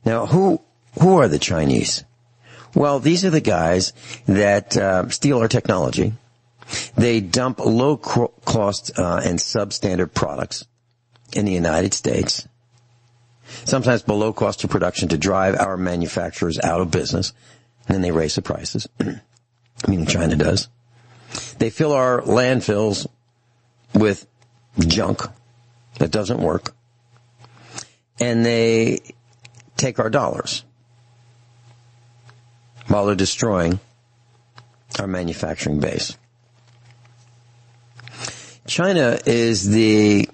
Now, who are the Chinese? Well, these are the guys that steal our technology. They dump low-cost and substandard products in the United States, sometimes below cost of production, to drive our manufacturers out of business, and then they raise the prices, meaning China does. They fill our landfills with junk that doesn't work, and they take our dollars while they're destroying our manufacturing base. China is the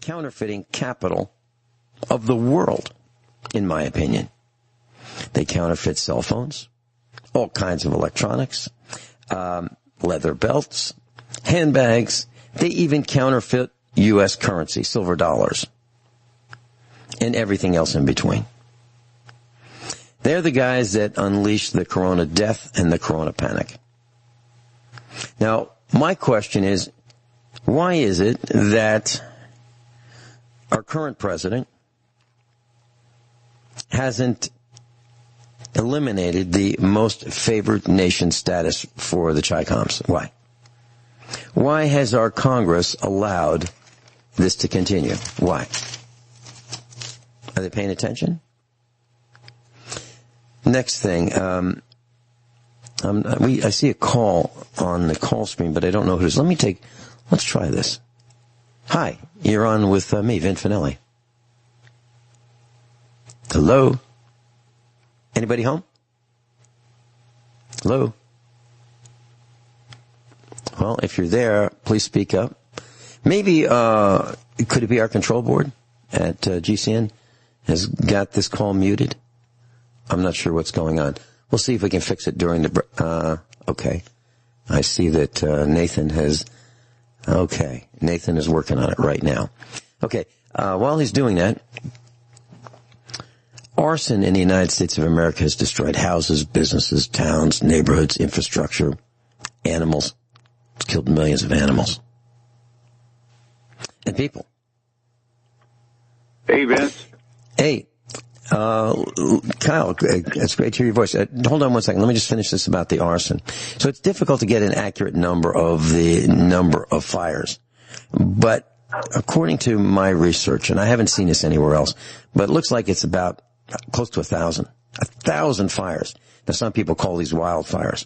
counterfeiting capital of the world, in my opinion. They counterfeit cell phones, all kinds of electronics, leather belts, handbags. They even counterfeit U.S. currency, silver dollars, and everything else in between. They're the guys that unleash the corona death and the corona panic. Now, my question is, why is it that our current president hasn't eliminated the most favored nation status for the Chi-Coms? Why? Why has our Congress allowed this to continue? Why? Are they paying attention? Next thing, I see a call on the call screen, but I don't know who it is. Let's try this. Hi, you're on with me, Vin Finelli. Hello? Anybody home? Hello? Well, if you're there, please speak up. Maybe, could it be our control board at GCN has got this call muted? I'm not sure what's going on. We'll see if we can fix it during the okay. I see that Nathan is working on it right now. Okay, while he's doing that, arson in the United States of America has destroyed houses, businesses, towns, neighborhoods, infrastructure, animals. It's killed millions of animals. And people. Hey, Vince. Hey, Kyle, it's great to hear your voice. Hold on one second. Let me just finish this about the arson. So it's difficult to get an accurate number of the number of fires. But according to my research, and I haven't seen this anywhere else, but it looks like it's about close to 1,000. 1,000 fires. Now, some people call these wildfires.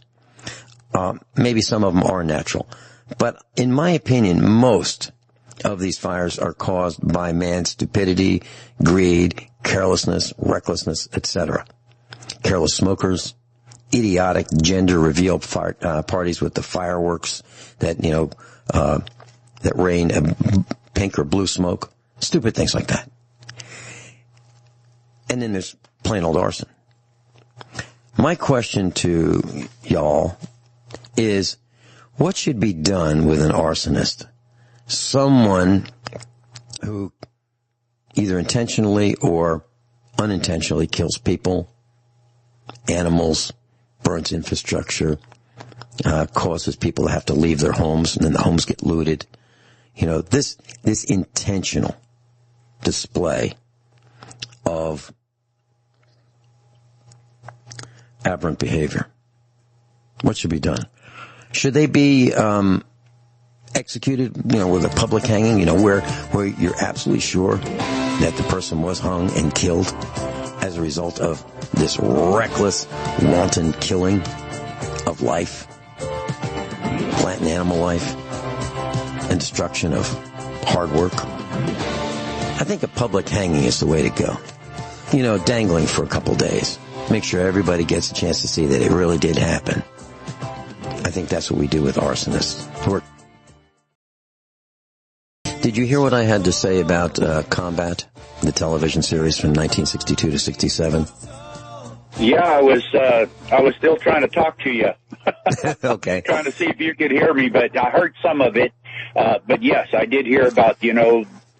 Maybe some of them are natural. But in my opinion, most of these fires are caused by man's stupidity, greed, carelessness, recklessness, etc. Careless smokers, idiotic gender reveal parties with the fireworks that, that rain pink or blue smoke, stupid things like that. And then there's plain old arson. My question to y'all is, what should be done with an arsonist? Someone who either intentionally or unintentionally kills people, animals, burns infrastructure, causes people to have to leave their homes, and then the homes get looted. This intentional display of aberrant behavior. What should be done? Should they be executed, with a public hanging, where you're absolutely sure that the person was hung and killed as a result of this reckless, wanton killing of life, plant and animal life, and destruction of hard work? I think a public hanging is the way to go. Dangling for a couple days. Make sure everybody gets a chance to see that it really did happen. I think that's what we do with arsonists. Did you hear what I had to say about Combat, the television series from 1962 to 67? Yeah, I was still trying to talk to you. Okay. Trying to see if you could hear me, but I heard some of it. But yes, I did hear about,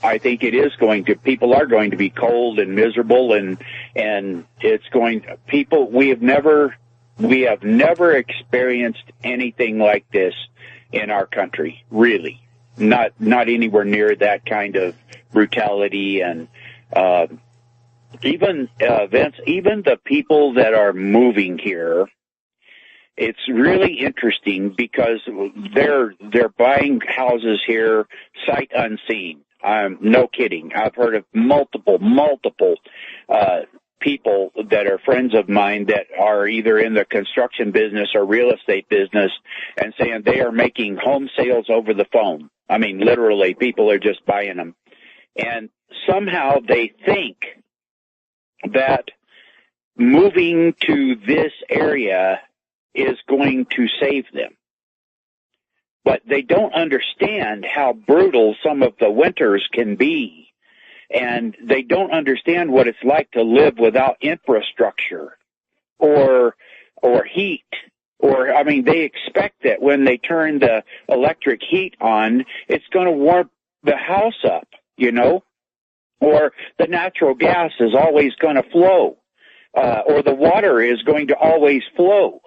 I think it is people are going to be cold and miserable, and it's we have never experienced anything like this in our country, really. Not anywhere near that kind of brutality, and even Vince, even the people that are moving here, it's really interesting because they're buying houses here sight unseen. No kidding. I've heard of multiple people that are friends of mine that are either in the construction business or real estate business, and saying they are making home sales over the phone. I mean, literally, people are just buying them. And somehow they think that moving to this area is going to save them. But they don't understand how brutal some of the winters can be. And they don't understand what it's like to live without infrastructure or heat. They expect that when they turn the electric heat on, it's going to warm the house up, or the natural gas is always going to flow, or the water is going to always flow.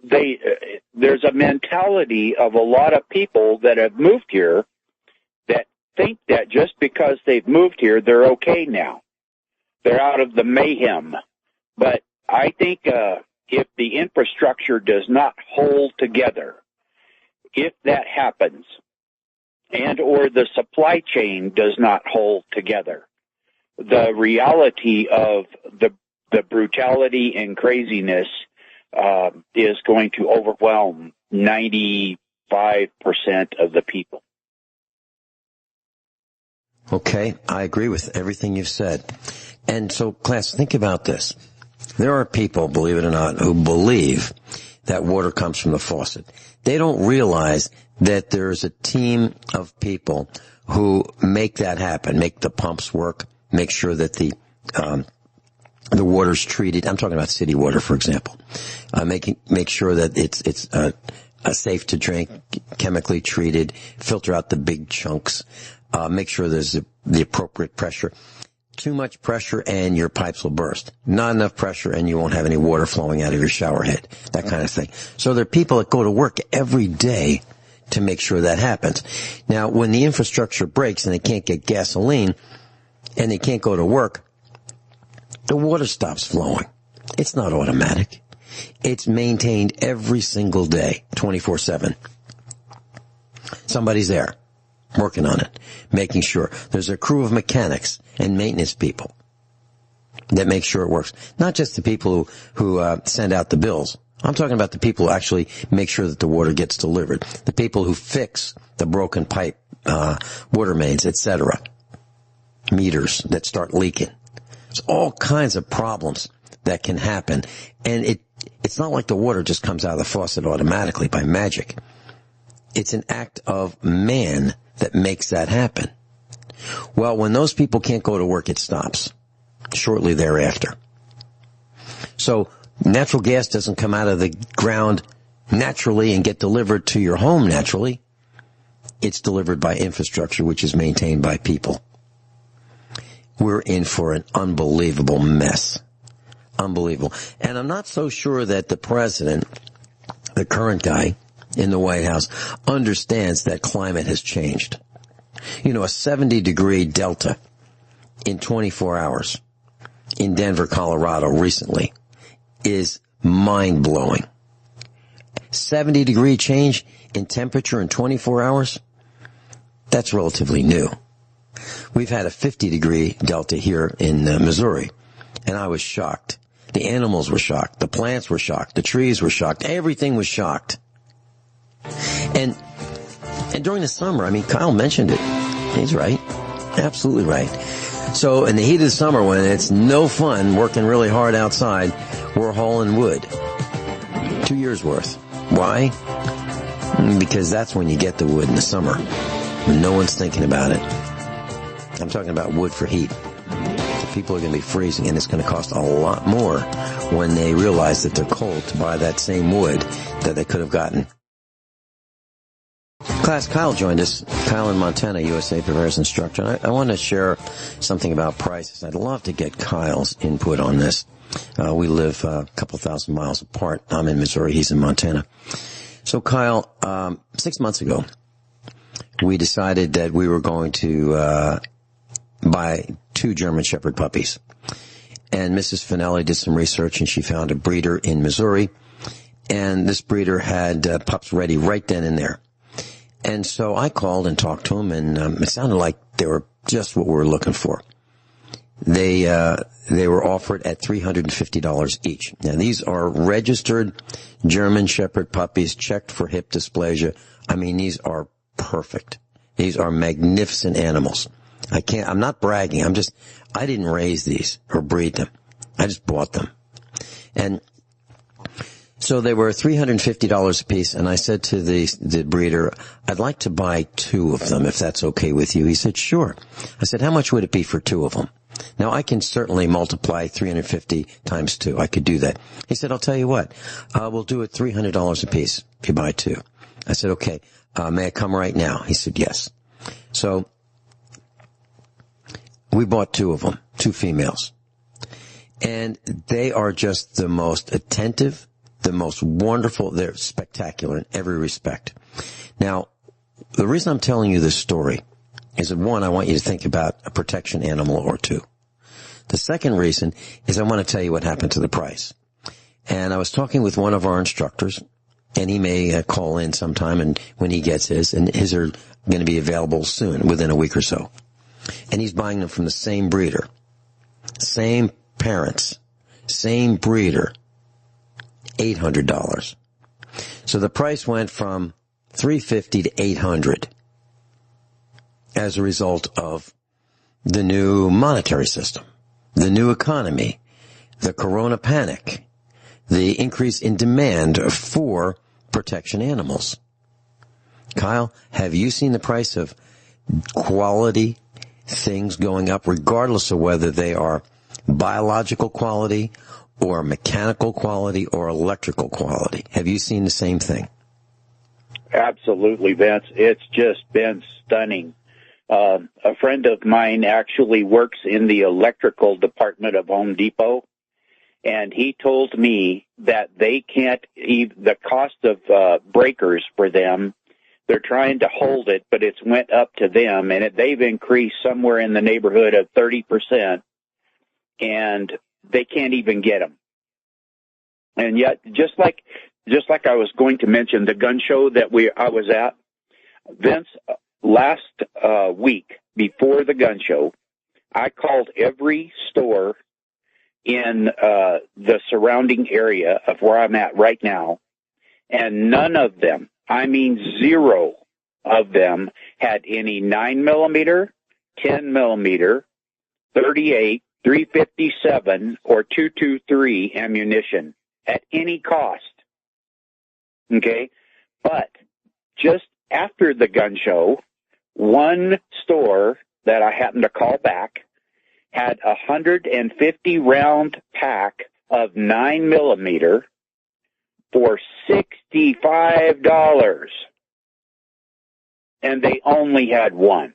There's a mentality of a lot of people that have moved here that think that just because they've moved here, they're okay now. They're out of the mayhem. But I think if the infrastructure does not hold together, if that happens, and or the supply chain does not hold together, the reality of the brutality and craziness is going to overwhelm 95% of the people. Okay, I agree with everything you've said. And so, class, think about this. There are people, believe it or not, who believe that water comes from the faucet. They don't realize that there's a team of people who make that happen, make the pumps work, make sure that the water's treated. I'm talking about city water, for example. Make sure that it's safe to drink, chemically treated, filter out the big chunks, make sure there's the appropriate pressure. Too much pressure and your pipes will burst. Not enough pressure and you won't have any water flowing out of your shower head. That kind of thing. So there are people that go to work every day to make sure that happens. Now, when the infrastructure breaks and they can't get gasoline and they can't go to work, the water stops flowing. It's not automatic. It's maintained every single day, 24/7. Somebody's there, working on it, making sure. There's a crew of mechanics and maintenance people that make sure it works. Not just the people who send out the bills. I'm talking about the people who actually make sure that the water gets delivered. The people who fix the broken pipe, water mains, etc. Meters that start leaking. There's all kinds of problems that can happen. And it's not like the water just comes out of the faucet automatically by magic. It's an act of man that makes that happen. Well, when those people can't go to work, it stops shortly thereafter. So natural gas doesn't come out of the ground naturally and get delivered to your home naturally. It's delivered by infrastructure, which is maintained by people. We're in for an unbelievable mess. Unbelievable. And I'm not so sure that the president, the current guy in the White House, understands that climate has changed. You know, a 70-degree delta in 24 hours in Denver, Colorado recently is mind-blowing. 70-degree change in temperature in 24 hours? That's relatively new. We've had a 50-degree delta here in Missouri, and I was shocked. The animals were shocked. The plants were shocked. The trees were shocked. Everything was shocked. And during the summer, I mean, Kyle mentioned it. He's right. Absolutely right. So in the heat of the summer, when it's no fun working really hard outside, we're hauling wood. 2 years worth. Why? Because that's when you get the wood in the summer, when no one's thinking about it. I'm talking about wood for heat. People are going to be freezing, and it's going to cost a lot more when they realize that they're cold to buy that same wood that they could have gotten. Class, Kyle joined us. Kyle in Montana, USA Prepares Instructor. I want to share something about prices. I'd love to get Kyle's input on this. We live a couple thousand miles apart. I'm in Missouri. He's in Montana. So, Kyle, 6 months ago, we decided that we were going to buy 2 German Shepherd puppies. And Mrs. Finelli did some research, and she found a breeder in Missouri. And this breeder had pups ready right then and there. And so I called and talked to them, and it sounded like they were just what we were looking for. They were offered at $350 each. Now, these are registered German Shepherd puppies, checked for hip dysplasia. I mean, these are perfect. These are magnificent animals. I'm not bragging. I didn't raise these or breed them. I just bought them. And so they were $350 a piece, and I said to the breeder, I'd like to buy 2 of them, if that's okay with you. He said, sure. I said, how much would it be for 2 of them? Now, I can certainly multiply 350 times 2. I could do that. He said, I'll tell you what, we'll do it $300 a piece if you buy 2. I said, okay, may I come right now? He said, yes. So we bought 2 of them, 2 females. And they are just the most attentive, the most wonderful. They're spectacular in every respect. Now, the reason I'm telling you this story is that, 1, I want you to think about a protection animal or 2. The second reason is I want to tell you what happened to the price. And I was talking with one of our instructors, and he may call in sometime, and when he gets his, and his are going to be available soon, within a week or so. And he's buying them from the same breeder, same parents, same breeder, $800. So the price went from $350 to $800 as a result of the new monetary system, the new economy, the corona panic, the increase in demand for protection animals. Kyle, have you seen the price of quality things going up, regardless of whether they are biological quality or mechanical quality or electrical quality? Have you seen the same thing? Absolutely, Vince. It's just been stunning. A friend of mine actually works in the electrical department of Home Depot, and he told me that they can't even, the cost of breakers for them, they're trying to hold it, but it's went up to them, and they've increased somewhere in the neighborhood of 30%, and they can't even get them. And yet, just like I was going to mention the gun show that I was at, Vince, last week before the gun show, I called every store in the surrounding area of where I'm at right now, and none of them, I mean 0 of them, had any 9mm, 10mm, 38, 357, or 223 ammunition at any cost. Okay? But just after the gun show, one store that I happened to call back had a 150-round pack of 9mm for $65, and they only had one.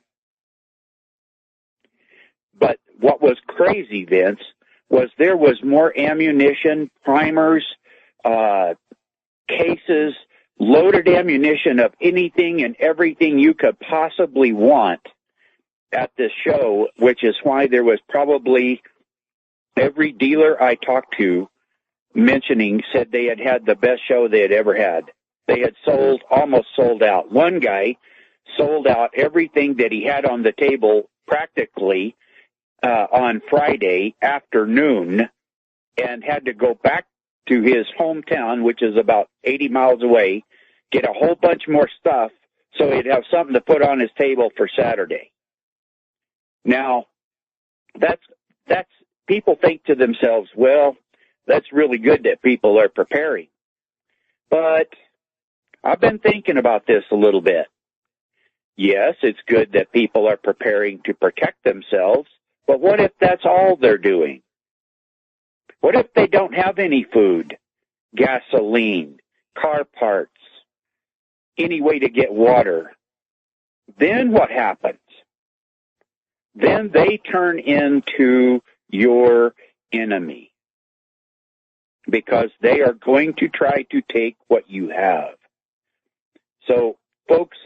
But what was crazy, Vince, was there was more ammunition, primers, cases, loaded ammunition of anything and everything you could possibly want at this show, which is why there was probably every dealer I talked to mentioning said they had had the best show they had ever had. They had almost sold out. One guy sold out everything that he had on the table practically on Friday afternoon and had to go back to his hometown, which is about 80 miles away, get a whole bunch more stuff so he'd have something to put on his table for Saturday. Now, that's people think to themselves, well, that's really good that people are preparing. But I've been thinking about this a little bit. Yes, it's good that people are preparing to protect themselves, but what if that's all they're doing? What if they don't have any food, gasoline, car parts, any way to get water? Then what happens? Then they turn into your enemy because they are going to try to take what you have. So, folks,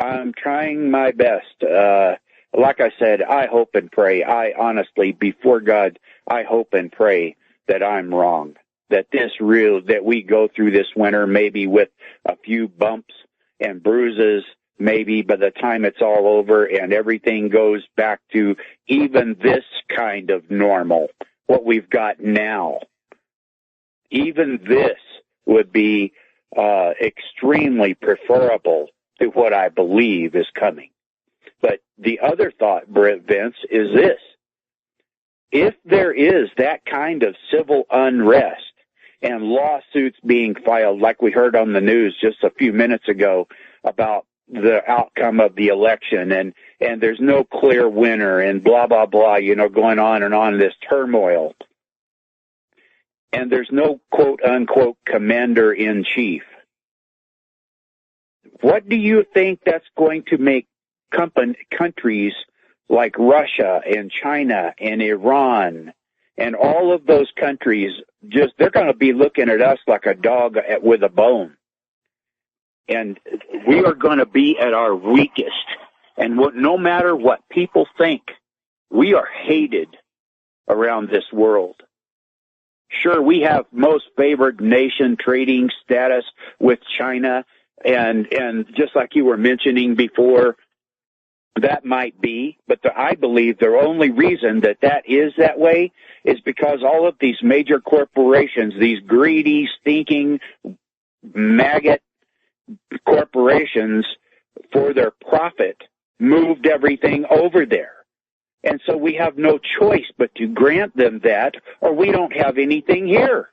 I'm trying my best. Like I said, I hope and pray. I honestly, before God, I hope and pray that I'm wrong, that we go through this winter maybe with a few bumps and bruises, maybe by the time it's all over and everything goes back to even this kind of normal, what we've got now. Even this would be extremely preferable to what I believe is coming. But the other thought, Vince, is this. If there is that kind of civil unrest and lawsuits being filed, like we heard on the news just a few minutes ago about the outcome of the election, and there's no clear winner and blah, blah, blah, going on and on, this turmoil. And there's no quote-unquote commander-in-chief. What do you think that's going to make countries like Russia and China and Iran and all of those countries, they're going to be looking at us like a dog with a bone. And we are going to be at our weakest. And no matter what people think, we are hated around this world. Sure, we have most favored nation trading status with China, and just like you were mentioning before, that might be, but I believe the only reason that is that way is because all of these major corporations, these greedy, stinking, maggot corporations, for their profit, moved everything over there. And so we have no choice but to grant them that, or we don't have anything here.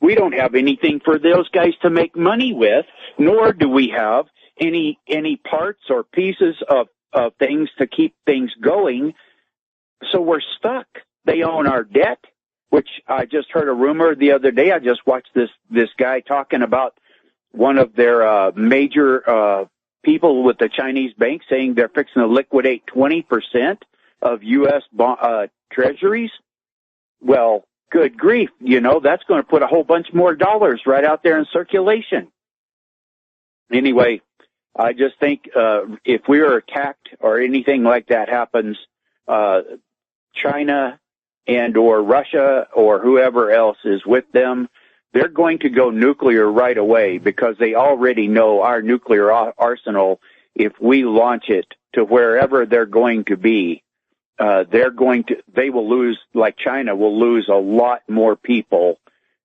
We don't have anything for those guys to make money with, nor do we have any parts or pieces of things to keep things going. So we're stuck. They own our debt, which I just heard a rumor the other day. I just watched this guy talking about one of their major people with the Chinese bank saying they're fixing to liquidate 20% of U.S. treasuries. Well, good grief, that's going to put a whole bunch more dollars right out there in circulation. Anyway, I just think if we are attacked or anything like that happens, China and or Russia or whoever else is with them, they're going to go nuclear right away because they already know our nuclear arsenal. If we launch it to wherever they're going to be, they will lose, like China will lose a lot more people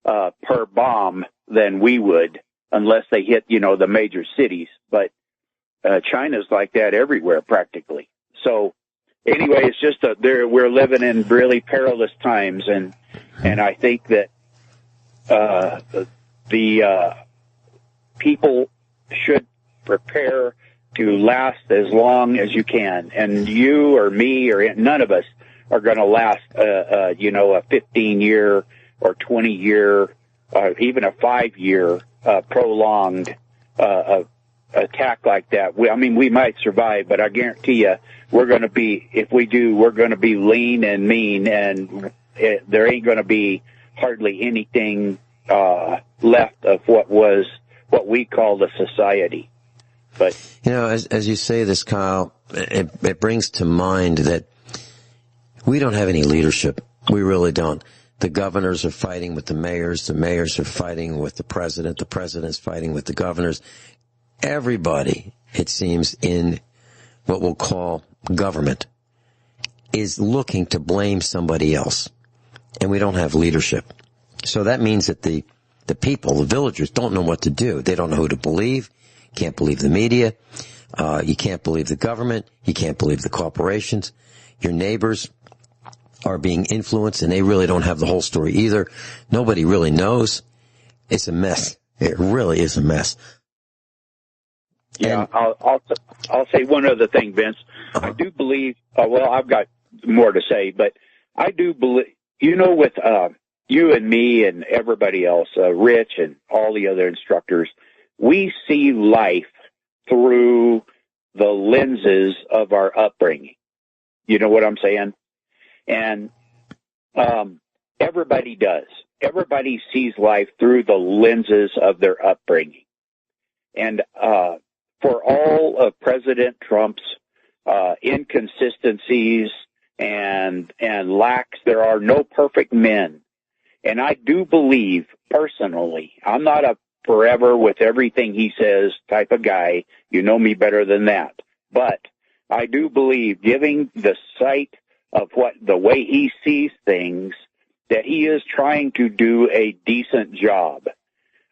per bomb than we would unless they hit, the major cities. But China's like that everywhere practically. So anyway, it's just we're living in really perilous times, and I think that the people should prepare to last as long as you can. And you or me or none of us are going to last, a 15-year or 20-year, even a 5-year prolonged attack like that. We might survive, but I guarantee you, we're going to be, if we do, we're going to be lean and mean, and there ain't going to be hardly anything left of what we call the society. But as you say this, Kyle, it brings to mind that we don't have any leadership. We really don't. The governors are fighting with the mayors are fighting with the president's fighting with the governors. Everybody, it seems, in what we'll call government is looking to blame somebody else. And we don't have leadership. So that means that the people, the villagers, don't know what to do. They don't know who to believe. Can't believe the media. You can't believe the government. You can't believe the corporations. Your neighbors are being influenced, and they really don't have the whole story either. Nobody really knows. It's a mess. It really is a mess. Yeah, I'll say one other thing, Vince. I do believe. I've got more to say, but I do believe. With you and me and everybody else, Rich and all the other instructors, we see life through the lenses of our upbringing. You know what I'm saying? And everybody does. Everybody sees life through the lenses of their upbringing. And for all of President Trump's inconsistencies and lacks, there are no perfect men. And I do believe, personally, I'm not a forever with everything he says type of guy. You know me better than that. But I do believe, giving the sight of the way he sees things, that he is trying to do a decent job.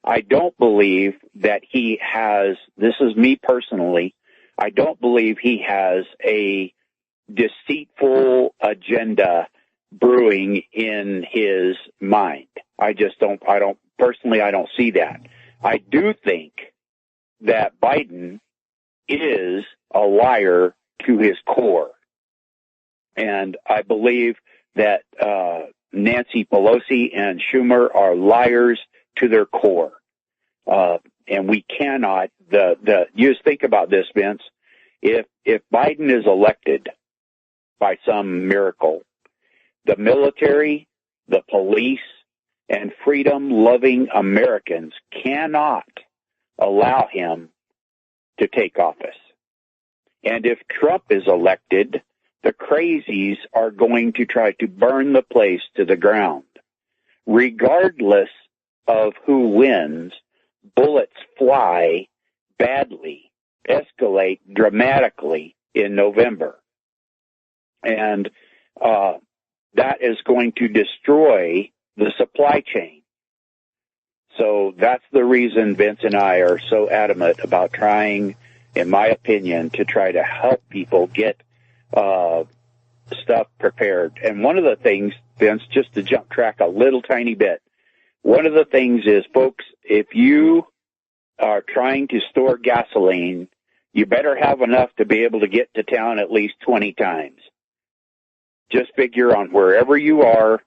I don't believe that he has, this is me personally, I don't believe he has a deceitful agenda brewing in his mind. I don't see that. I do think that Biden is a liar to his core. And I believe that Nancy Pelosi and Schumer are liars to their core. And we cannot, you just think about this, Vince. If Biden is elected by some miracle, the military, the police, and freedom-loving Americans cannot allow him to take office. And if Trump is elected, the crazies are going to try to burn the place to the ground. Regardless of who wins, bullets fly badly, escalate dramatically in November. And that is going to destroy the supply chain. So that's the reason Vince and I are so adamant about trying, in my opinion, to try to help people get stuff prepared. And one of the things, Vince, just to jump track a little tiny bit, one of the things is, folks, if you are trying to store gasoline, you better have enough to be able to get to town at least 20 times. Just figure on wherever you are,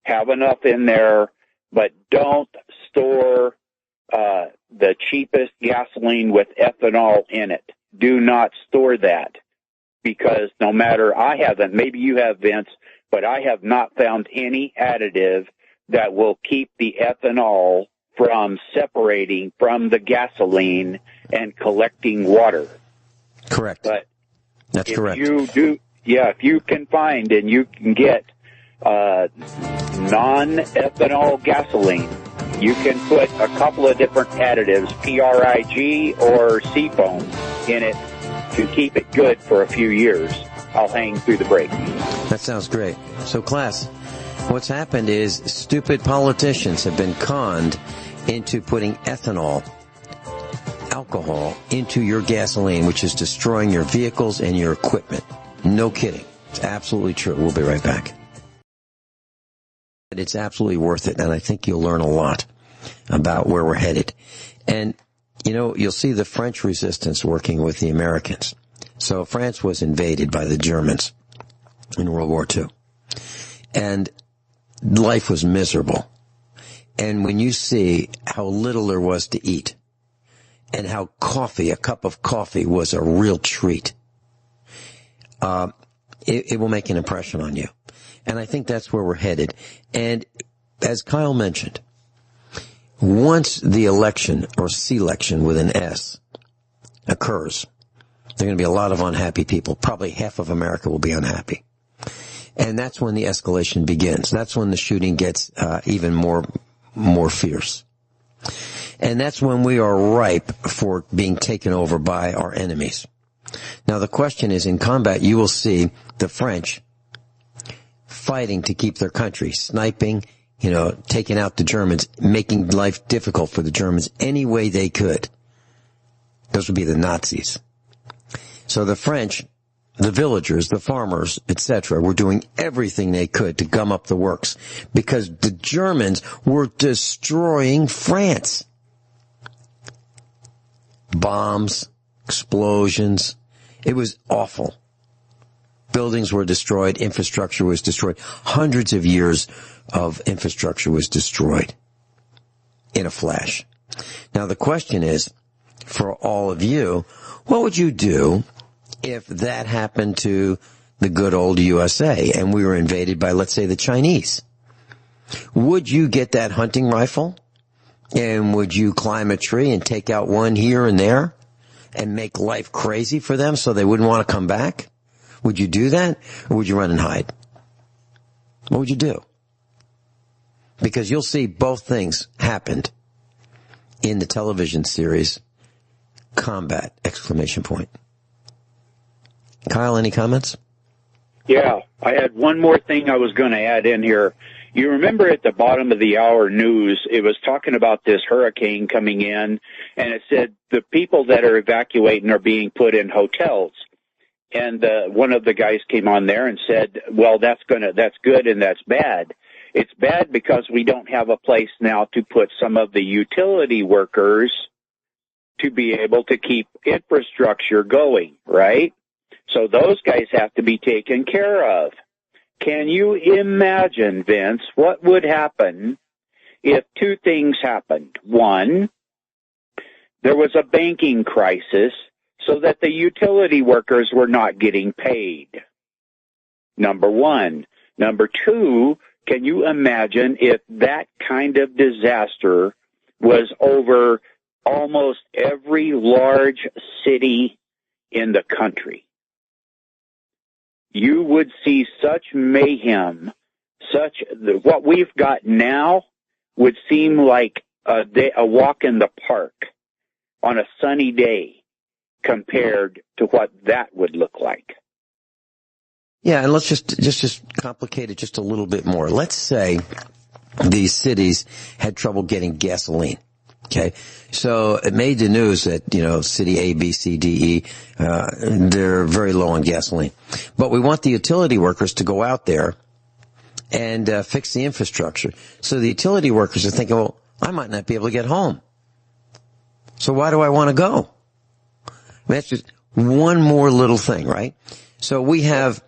have enough in there, but don't store the cheapest gasoline with ethanol in it. Do not store that, because no matter, I haven't, maybe you have, Vince, but I have not found any additive that will keep the ethanol from separating from the gasoline and collecting water. Correct. But that's correct. If you can find and you can get non-ethanol gasoline, you can put a couple of different additives, PRIG or seafoam, in it to keep it good for a few years. I'll hang through the break. That sounds great. So, class, what's happened is stupid politicians have been conned into putting ethanol, alcohol, into your gasoline, which is destroying your vehicles and your equipment. No kidding. It's absolutely true. We'll be right back. It's absolutely worth it, and I think you'll learn a lot about where we're headed. And, you know, you'll see the French resistance working with the Americans. So France was invaded by the Germans in World War II. And life was miserable. And when you see how little there was to eat, and how a cup of coffee was a real treat, it will make an impression on you. And I think that's where we're headed. And as Kyle mentioned, once the election, or selection with an S, occurs, there are going to be a lot of unhappy people. Probably half of America will be unhappy. And that's when the escalation begins. That's when the shooting gets even more fierce. And that's when we are ripe for being taken over by our enemies. Now, the question is, in combat, you will see the French fighting to keep their country, sniping, taking out the Germans, making life difficult for the Germans any way they could. Those would be the Nazis. So the French, the villagers, the farmers, etc., were doing everything they could to gum up the works because the Germans were destroying France. Bombs, explosions. It was awful. Buildings were destroyed. Infrastructure was destroyed. Hundreds of years of infrastructure was destroyed in a flash. Now, the question is, for all of you, what would you do if that happened to the good old USA and we were invaded by, let's say, the Chinese? Would you get that hunting rifle? And would you climb a tree and take out one here and there and make life crazy for them so they wouldn't want to come back? Would you do that, or would you run and hide? What would you do? Because you'll see both things happened in the television series Combat! ! Kyle, any comments? Yeah, I had one more thing I was going to add in here. You remember at the bottom of the hour news, it was talking about this hurricane coming in, and it said the people that are evacuating are being put in hotels. And one of the guys came on there and said, well, that's good and that's bad. It's bad because we don't have a place now to put some of the utility workers to be able to keep infrastructure going, right? So those guys have to be taken care of. Can you imagine, Vince, what would happen if two things happened? One, there was a banking crisis so that the utility workers were not getting paid. Number one. Number two, can you imagine if that kind of disaster was over almost every large city in the country? You would see such mayhem, what we've got now would seem like a walk in the park on a sunny day compared to what that would look like. Yeah, and let's just complicate it just a little bit more. Let's say these cities had trouble getting gasoline. Okay, so it made the news that, city A, B, C, D, E, they're very low on gasoline. But we want the utility workers to go out there and fix the infrastructure. So the utility workers are thinking, well, I might not be able to get home. So why do I want to go? That's just one more little thing, right? So we have,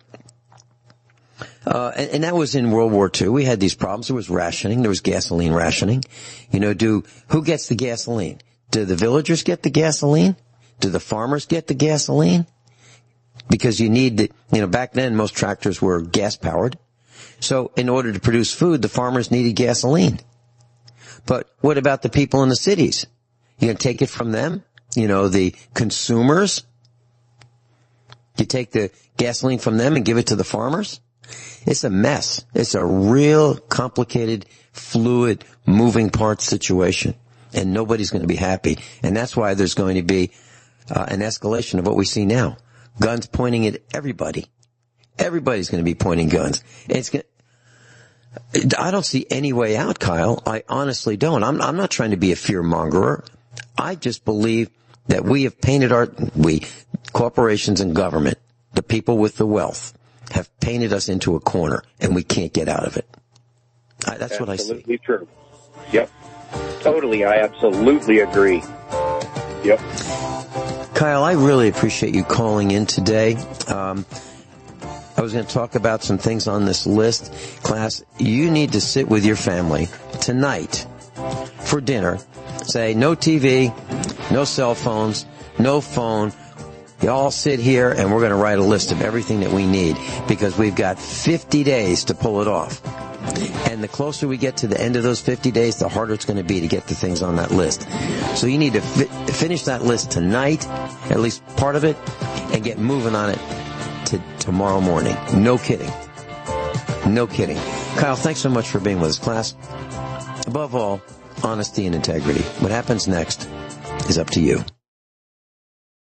and that was in World War II. We had these problems. There was rationing. There was gasoline rationing. Who gets the gasoline? Do the villagers get the gasoline? Do the farmers get the gasoline? Because you need back then most tractors were gas powered. So in order to produce food, the farmers needed gasoline. But what about the people in the cities? You going to take it from them? The consumers? You take the gasoline from them and give it to the farmers? It's a mess. It's a real complicated, fluid, moving part situation. And nobody's going to be happy. And that's why there's going to be an escalation of what we see now. Guns pointing at everybody. Everybody's going to be pointing guns. I don't see any way out, Kyle. I honestly don't. I'm not trying to be a fear-mongerer. I just believe that we have painted corporations and government, the people with the wealth, have painted us into a corner, and we can't get out of it. That's what I see. Absolutely true. Yep. Totally. I absolutely agree. Yep. Kyle, I really appreciate you calling in today. I was going to talk about some things on this list. Class, you need to sit with your family tonight for dinner. Say, no TV, no cell phones, no phone. You all sit here and we're going to write a list of everything that we need because we've got 50 days to pull it off. And the closer we get to the end of those 50 days, the harder it's going to be to get the things on that list. So you need to finish that list tonight, at least part of it, and get moving on it to tomorrow morning. No kidding. No kidding. Kyle, thanks so much for being with us, class. Above all, honesty and integrity. What happens next is up to you.